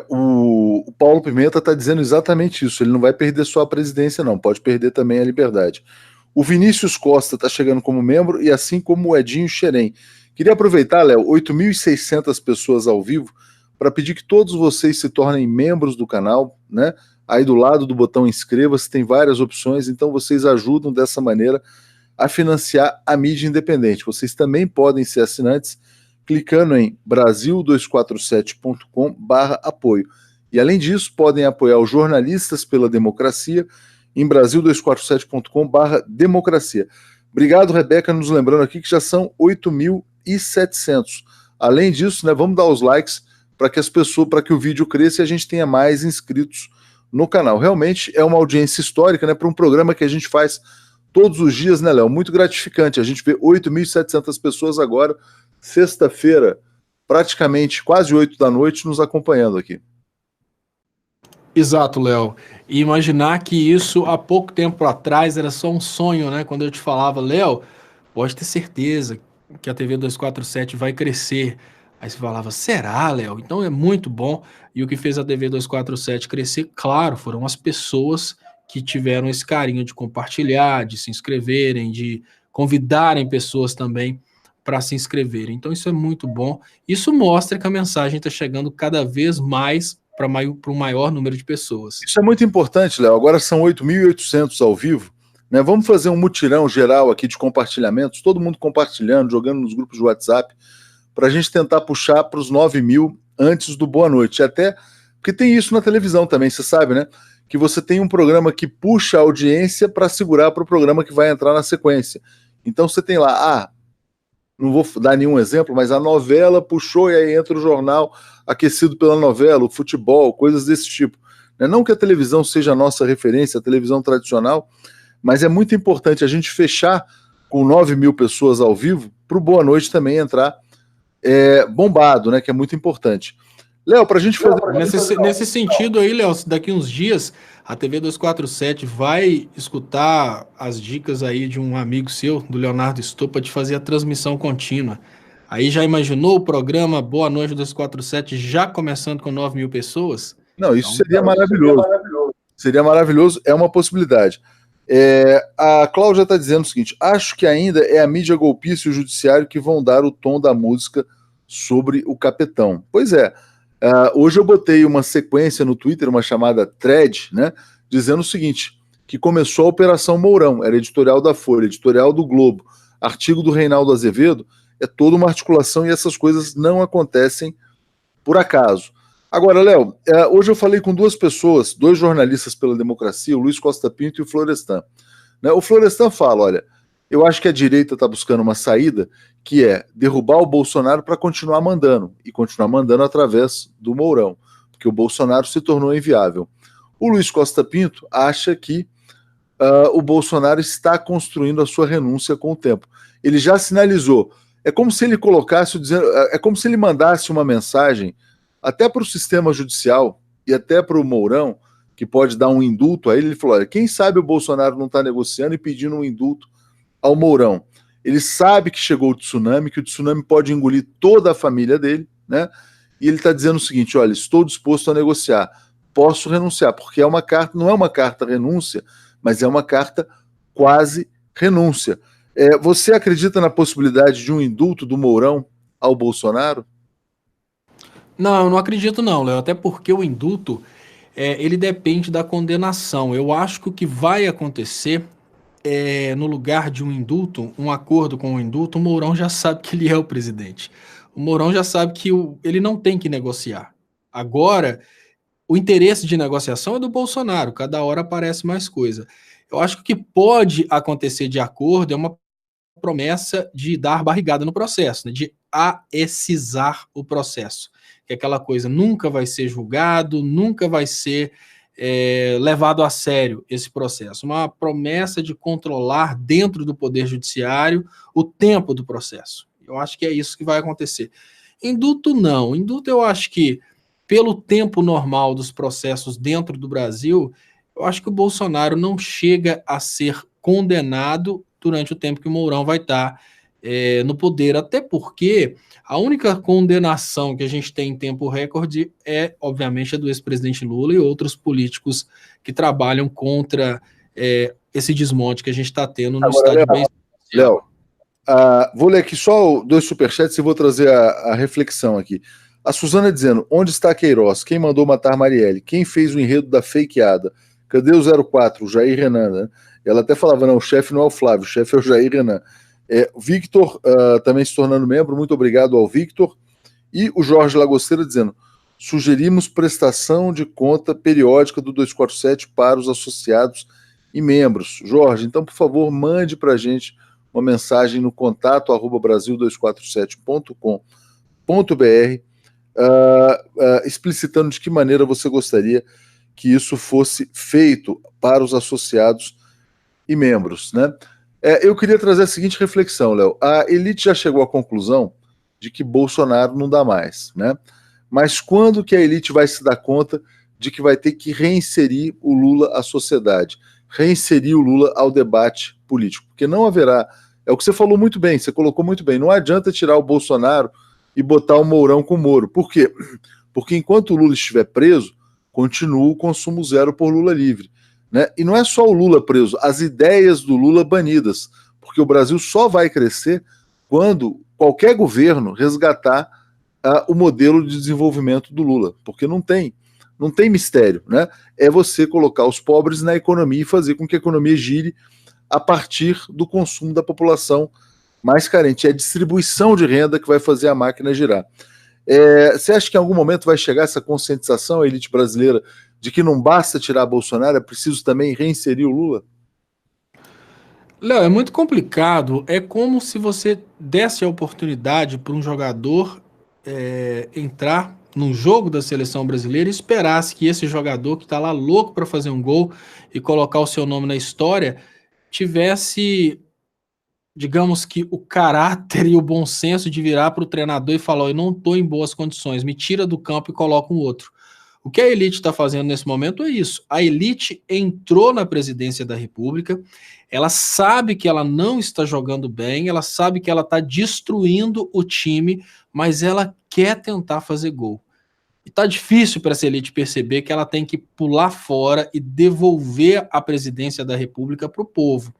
O Paulo Pimenta está dizendo exatamente isso. Ele não vai perder só a presidência, não. Pode perder também a liberdade. O Vinícius Costa está chegando como membro, e assim como o Edinho Xerém. Queria aproveitar, Léo, 8.600 pessoas ao vivo, para pedir que todos vocês se tornem membros do canal, né? Aí do lado do botão inscreva-se tem várias opções, então vocês ajudam dessa maneira a financiar a mídia independente. Vocês também podem ser assinantes clicando em brasil247.com/apoio. E além disso, podem apoiar os jornalistas pela democracia em brasil247.com/democracia. Obrigado, Rebeca, nos lembrando aqui que já são 8.700. Além disso, né, vamos dar os likes para que as pessoas, para que o vídeo cresça e a gente tenha mais inscritos no canal. Realmente é uma audiência histórica, né, para um programa que a gente faz todos os dias, né, Léo? Muito gratificante. A gente vê 8.700 pessoas agora, sexta-feira, praticamente quase 8 da noite, nos acompanhando aqui. Exato, Léo. E imaginar que isso há pouco tempo atrás era só um sonho, né? Quando eu te falava, Léo, pode ter certeza que a TV 247 vai crescer. Aí você falava, será, Léo? Então é muito bom. E o que fez a TV 247 crescer, claro, foram as pessoas que tiveram esse carinho de compartilhar, de se inscreverem, de convidarem pessoas também para se inscreverem. Então isso é muito bom. Isso mostra que a mensagem está chegando cada vez mais para um maior número de pessoas. Isso é muito importante, Léo. Agora são 8.800 ao vivo, né? Vamos fazer um mutirão geral aqui de compartilhamentos, todo mundo compartilhando, jogando nos grupos de WhatsApp, para a gente tentar puxar para os 9.000 antes do Boa Noite. Até porque tem isso na televisão também, você sabe, né? Que você tem um programa que puxa a audiência para segurar para o programa que vai entrar na sequência. Então você tem lá, não vou dar nenhum exemplo, mas a novela puxou e aí entra o jornal aquecido pela novela, o futebol, coisas desse tipo. Não que a televisão seja a nossa referência, a televisão tradicional, mas é muito importante a gente fechar com 9.000 pessoas ao vivo para o Boa Noite também entrar bombado, né? Que é muito importante. Léo, para a gente fazer... Nesse sentido aí, Léo, daqui uns dias a TV 247 vai escutar as dicas aí de um amigo seu, do Leonardo Estopa, de fazer a transmissão contínua. Aí já imaginou o programa Boa Noite 247 já começando com 9.000 pessoas? Não, isso então, seria maravilhoso. Seria maravilhoso, é uma possibilidade. A Cláudia está dizendo o seguinte: acho que ainda é a mídia golpista e o judiciário que vão dar o tom da música sobre o capetão. Pois é. Hoje eu botei uma sequência no Twitter, uma chamada thread, né, dizendo o seguinte, que começou a Operação Mourão, era editorial da Folha, editorial do Globo, artigo do Reinaldo Azevedo, é toda uma articulação e essas coisas não acontecem por acaso. Agora, Léo, hoje eu falei com duas pessoas, dois jornalistas pela democracia, o Luiz Costa Pinto e o Florestan. Né, o Florestan fala, olha, eu acho que a direita está buscando uma saída que é derrubar o Bolsonaro para continuar mandando, e continuar mandando através do Mourão, porque o Bolsonaro se tornou inviável. O Luiz Costa Pinto acha que o Bolsonaro está construindo a sua renúncia com o tempo. Ele já sinalizou. É como se ele colocasse, é como se ele mandasse uma mensagem até para o sistema judicial e até para o Mourão, que pode dar um indulto a ele. Ele falou: olha, quem sabe o Bolsonaro não está negociando e pedindo um indulto ao Mourão. Ele sabe que chegou o tsunami, que o tsunami pode engolir toda a família dele, né? E ele está dizendo o seguinte: olha, estou disposto a negociar, posso renunciar, porque é uma carta, não é uma carta renúncia, mas é uma carta quase renúncia. Você acredita na possibilidade de um indulto do Mourão ao Bolsonaro? Não, eu não acredito não, Léo, até porque o indulto, ele depende da condenação. Eu acho que o que vai acontecer no lugar de um indulto, um acordo com o indulto, o Mourão já sabe que ele é o presidente. O Mourão já sabe que ele não tem que negociar. Agora, o interesse de negociação é do Bolsonaro, cada hora aparece mais coisa. Eu acho que o que pode acontecer de acordo é uma promessa de dar barrigada no processo, né, de aecizar o processo. Que aquela coisa nunca vai ser julgado, nunca vai ser levado a sério esse processo. Uma promessa de controlar dentro do Poder Judiciário o tempo do processo. Eu acho que é isso que vai acontecer. Indulto não. Indulto eu acho que, pelo tempo normal dos processos dentro do Brasil, eu acho que o Bolsonaro não chega a ser condenado durante o tempo que o Mourão vai estar no poder, até porque a única condenação que a gente tem em tempo recorde obviamente, a do ex-presidente Lula e outros políticos que trabalham contra esse desmonte que a gente está tendo no Agora, estado de bem-estar. Léo, vou ler aqui só 2 superchats e vou trazer a reflexão aqui. A Suzana dizendo: onde está Queiroz? Quem mandou matar Marielle? Quem fez o enredo da fakeada? Cadê o 04, o Jair Renan? Né? Ela até falava: não, o chefe não é o Flávio, o chefe é o Jair Renan. Victor também se tornando membro, muito obrigado ao Victor. E o Jorge Lagosteira dizendo: sugerimos prestação de conta periódica do 247 para os associados e membros. Jorge, então, por favor, mande para a gente uma mensagem no contato @brasil247.com.br explicitando de que maneira você gostaria que isso fosse feito para os associados e membros, né? Eu queria trazer a seguinte reflexão, Léo. A elite já chegou à conclusão de que Bolsonaro não dá mais, né? Mas quando que a elite vai se dar conta de que vai ter que reinserir o Lula à sociedade, reinserir o Lula ao debate político? Porque não haverá, é o que você falou muito bem, você colocou muito bem, não adianta tirar o Bolsonaro e botar o Mourão com o Moro. Por quê? Porque enquanto o Lula estiver preso, continua o consumo zero por Lula livre. Né? E não é só o Lula preso, as ideias do Lula banidas, porque o Brasil só vai crescer quando qualquer governo resgatar o modelo de desenvolvimento do Lula, porque não tem mistério, né? É você colocar os pobres na economia e fazer com que a economia gire a partir do consumo da população mais carente. É a distribuição de renda que vai fazer a máquina girar. Você acha que em algum momento vai chegar essa conscientização à elite brasileira de que não basta tirar Bolsonaro, é preciso também reinserir o Lula? Léo, é muito complicado. É como se você desse a oportunidade para um jogador entrar num jogo da seleção brasileira e esperasse que esse jogador que está lá louco para fazer um gol e colocar o seu nome na história tivesse, digamos que, o caráter e o bom senso de virar para o treinador e falar: eu não estou em boas condições, me tira do campo e coloca um outro. O que a elite está fazendo nesse momento é isso. A elite entrou na presidência da República, ela sabe que ela não está jogando bem, ela sabe que ela está destruindo o time, mas ela quer tentar fazer gol. E está difícil para essa elite perceber que ela tem que pular fora e devolver a presidência da República para o povo.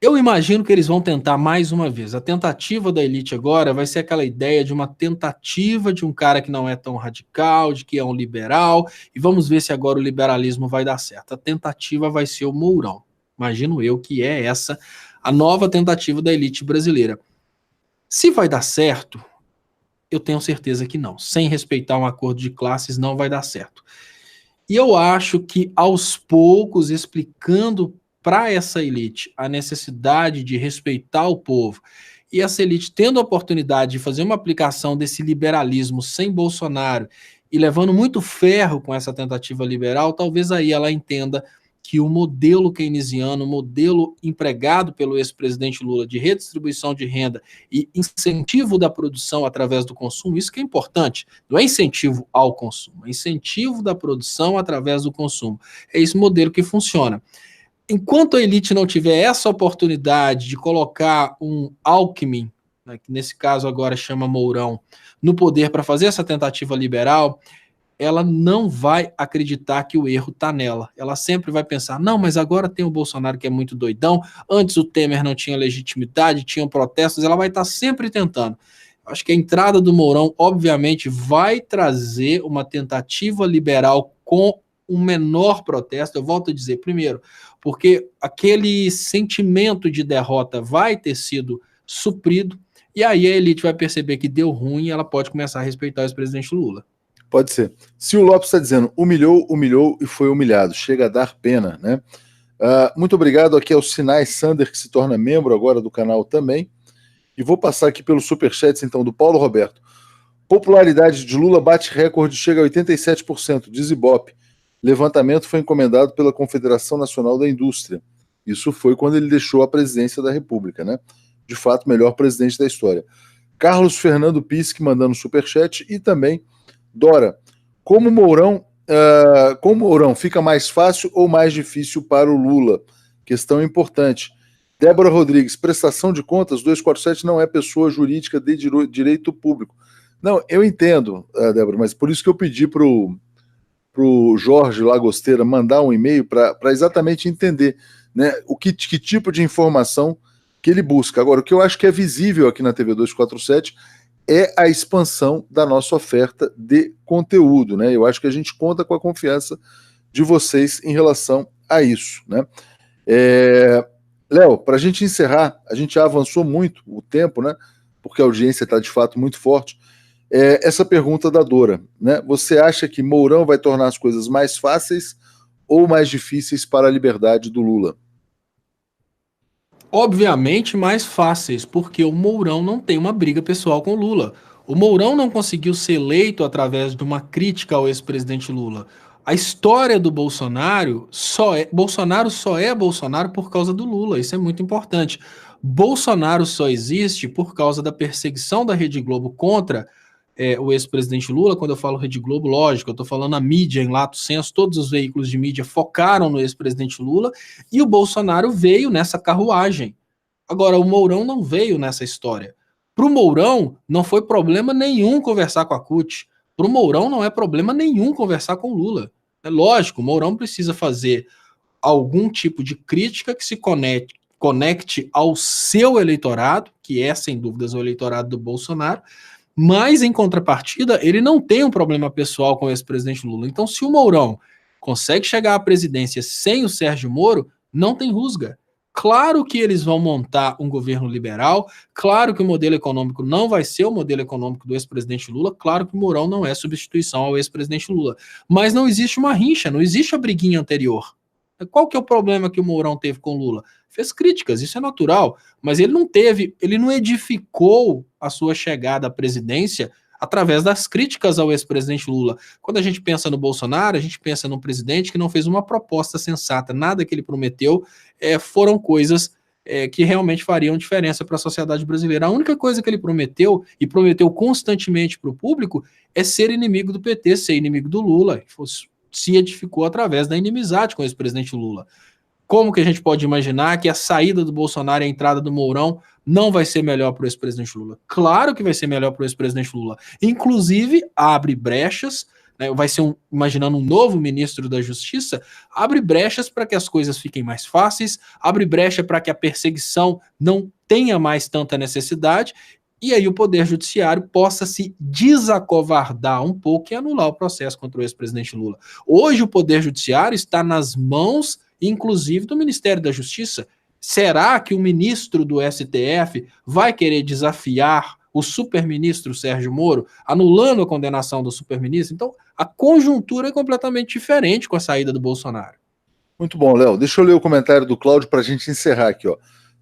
Eu imagino que eles vão tentar mais uma vez. A tentativa da elite agora vai ser aquela ideia de uma tentativa de um cara que não é tão radical, de que é um liberal, e vamos ver se agora o liberalismo vai dar certo. A tentativa vai ser o Mourão. Imagino eu que é essa a nova tentativa da elite brasileira. Se vai dar certo, eu tenho certeza que não. Sem respeitar um acordo de classes, não vai dar certo. E eu acho que, aos poucos, explicando para essa elite a necessidade de respeitar o povo, e essa elite tendo a oportunidade de fazer uma aplicação desse liberalismo sem Bolsonaro e levando muito ferro com essa tentativa liberal, talvez aí ela entenda que o modelo keynesiano, o modelo empregado pelo ex-presidente Lula de redistribuição de renda e incentivo da produção através do consumo, isso que é importante, não é incentivo ao consumo, é incentivo da produção através do consumo. É esse modelo que funciona. Enquanto a elite não tiver essa oportunidade de colocar um Alckmin, né, que nesse caso agora chama Mourão, no poder para fazer essa tentativa liberal, ela não vai acreditar que o erro está nela. Ela sempre vai pensar, não, mas agora tem o Bolsonaro que é muito doidão, antes o Temer não tinha legitimidade, tinham protestos, ela vai estar sempre tentando. Acho que a entrada do Mourão, obviamente, vai trazer uma tentativa liberal com um menor protesto. Eu volto a dizer, primeiro, porque aquele sentimento de derrota vai ter sido suprido, e aí a elite vai perceber que deu ruim e ela pode começar a respeitar o ex-presidente Lula. Pode ser. Se o Lopes está dizendo humilhou e foi humilhado, chega a dar pena, né? Muito obrigado aqui ao Sinai Sander, que se torna membro agora do canal também. E vou passar aqui pelos superchats, então, do Paulo Roberto. Popularidade de Lula bate recorde, chega a 87%, diz Ibope. Levantamento foi encomendado pela Confederação Nacional da Indústria. Isso foi quando ele deixou a presidência da República, né? De fato, melhor presidente da história. Carlos Fernando Pisque mandando superchat e também Dora, como o Mourão fica mais fácil ou mais difícil para o Lula? Questão importante. Débora Rodrigues, prestação de contas, 247 não é pessoa jurídica de direito público. Não, eu entendo, Débora, mas por isso que eu pedi para o Jorge Lagosteira mandar um e-mail para exatamente entender, né, que tipo de informação que ele busca. Agora, o que eu acho que é visível aqui na TV 247 é a expansão da nossa oferta de conteúdo, né? Eu acho que a gente conta com a confiança de vocês em relação a isso, né? Léo, para a gente encerrar, a gente já avançou muito o tempo, né? Porque a audiência está de fato muito forte. Essa pergunta da Dora, né? Você acha que Mourão vai tornar as coisas mais fáceis ou mais difíceis para a liberdade do Lula? Obviamente mais fáceis, porque o Mourão não tem uma briga pessoal com o Lula. O Mourão não conseguiu ser eleito através de uma crítica ao ex-presidente Lula. A história do Bolsonaro só é Bolsonaro por causa do Lula, isso é muito importante. Bolsonaro só existe por causa da perseguição da Rede Globo contra o ex-presidente Lula. Quando eu falo Rede Globo, lógico, eu estou falando a mídia em lato sensu, todos os veículos de mídia focaram no ex-presidente Lula, e o Bolsonaro veio nessa carruagem. Agora, o Mourão não veio nessa história. Para o Mourão, não foi problema nenhum conversar com a CUT. Para o Mourão, não é problema nenhum conversar com o Lula. É lógico, o Mourão precisa fazer algum tipo de crítica que se conecte ao seu eleitorado, que é, sem dúvidas, o eleitorado do Bolsonaro, mas, em contrapartida, ele não tem um problema pessoal com o ex-presidente Lula. Então, se o Mourão consegue chegar à presidência sem o Sérgio Moro, não tem rusga. Claro que eles vão montar um governo liberal, claro que o modelo econômico não vai ser o modelo econômico do ex-presidente Lula, claro que o Mourão não é substituição ao ex-presidente Lula. Mas não existe uma rincha, não existe a briguinha anterior. Qual que é o problema que o Mourão teve com o Lula? Fez críticas, isso é natural, mas ele não edificou a sua chegada à presidência através das críticas ao ex-presidente Lula. Quando a gente pensa no Bolsonaro, a gente pensa num presidente que não fez uma proposta sensata, nada que ele prometeu foram coisas que realmente fariam diferença para a sociedade brasileira. A única coisa que ele prometeu, e prometeu constantemente para o público, é ser inimigo do PT, ser inimigo do Lula. Se edificou através da inimizade com o ex-presidente Lula. Como que a gente pode imaginar que a saída do Bolsonaro e a entrada do Mourão não vai ser melhor para o ex-presidente Lula? Claro que vai ser melhor para o ex-presidente Lula. Inclusive, abre brechas, né, vai ser imaginando um novo ministro da Justiça, abre brechas para que as coisas fiquem mais fáceis, abre brecha para que a perseguição não tenha mais tanta necessidade, e aí o Poder Judiciário possa se desacovardar um pouco e anular o processo contra o ex-presidente Lula. Hoje o Poder Judiciário está nas mãos, inclusive, do Ministério da Justiça. Será que o ministro do STF vai querer desafiar o superministro Sérgio Moro, anulando a condenação do superministro? Então, a conjuntura é completamente diferente com a saída do Bolsonaro. Muito bom, Léo. Deixa eu ler o comentário do Cláudio para a gente encerrar aqui, ó.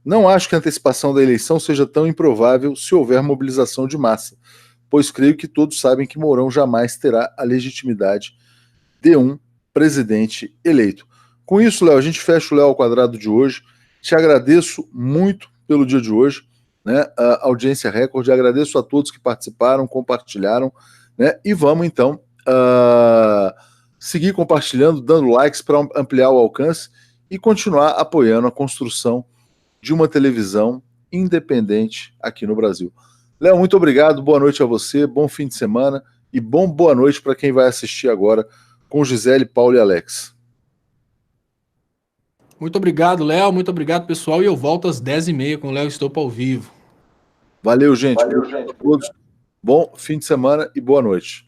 Não acho que a antecipação da eleição seja tão improvável se houver mobilização de massa, pois creio que todos sabem que Mourão jamais terá a legitimidade de um presidente eleito. Com isso, Léo, a gente fecha o Léo ao Quadrado de hoje. Te agradeço muito pelo dia de hoje, né? A audiência recorde. Agradeço a todos que participaram, compartilharam, né? E vamos então seguir compartilhando, dando likes para ampliar o alcance e continuar apoiando a construção de uma televisão independente aqui no Brasil. Léo, muito obrigado, boa noite a você, bom fim de semana e boa noite para quem vai assistir agora com Gisele, Paulo e Alex. Muito obrigado, Léo, muito obrigado, pessoal, e eu volto às 10h30 com o Léo Stoppa ao vivo. Valeu, gente. Valeu, gente. Todos. Bom fim de semana e boa noite.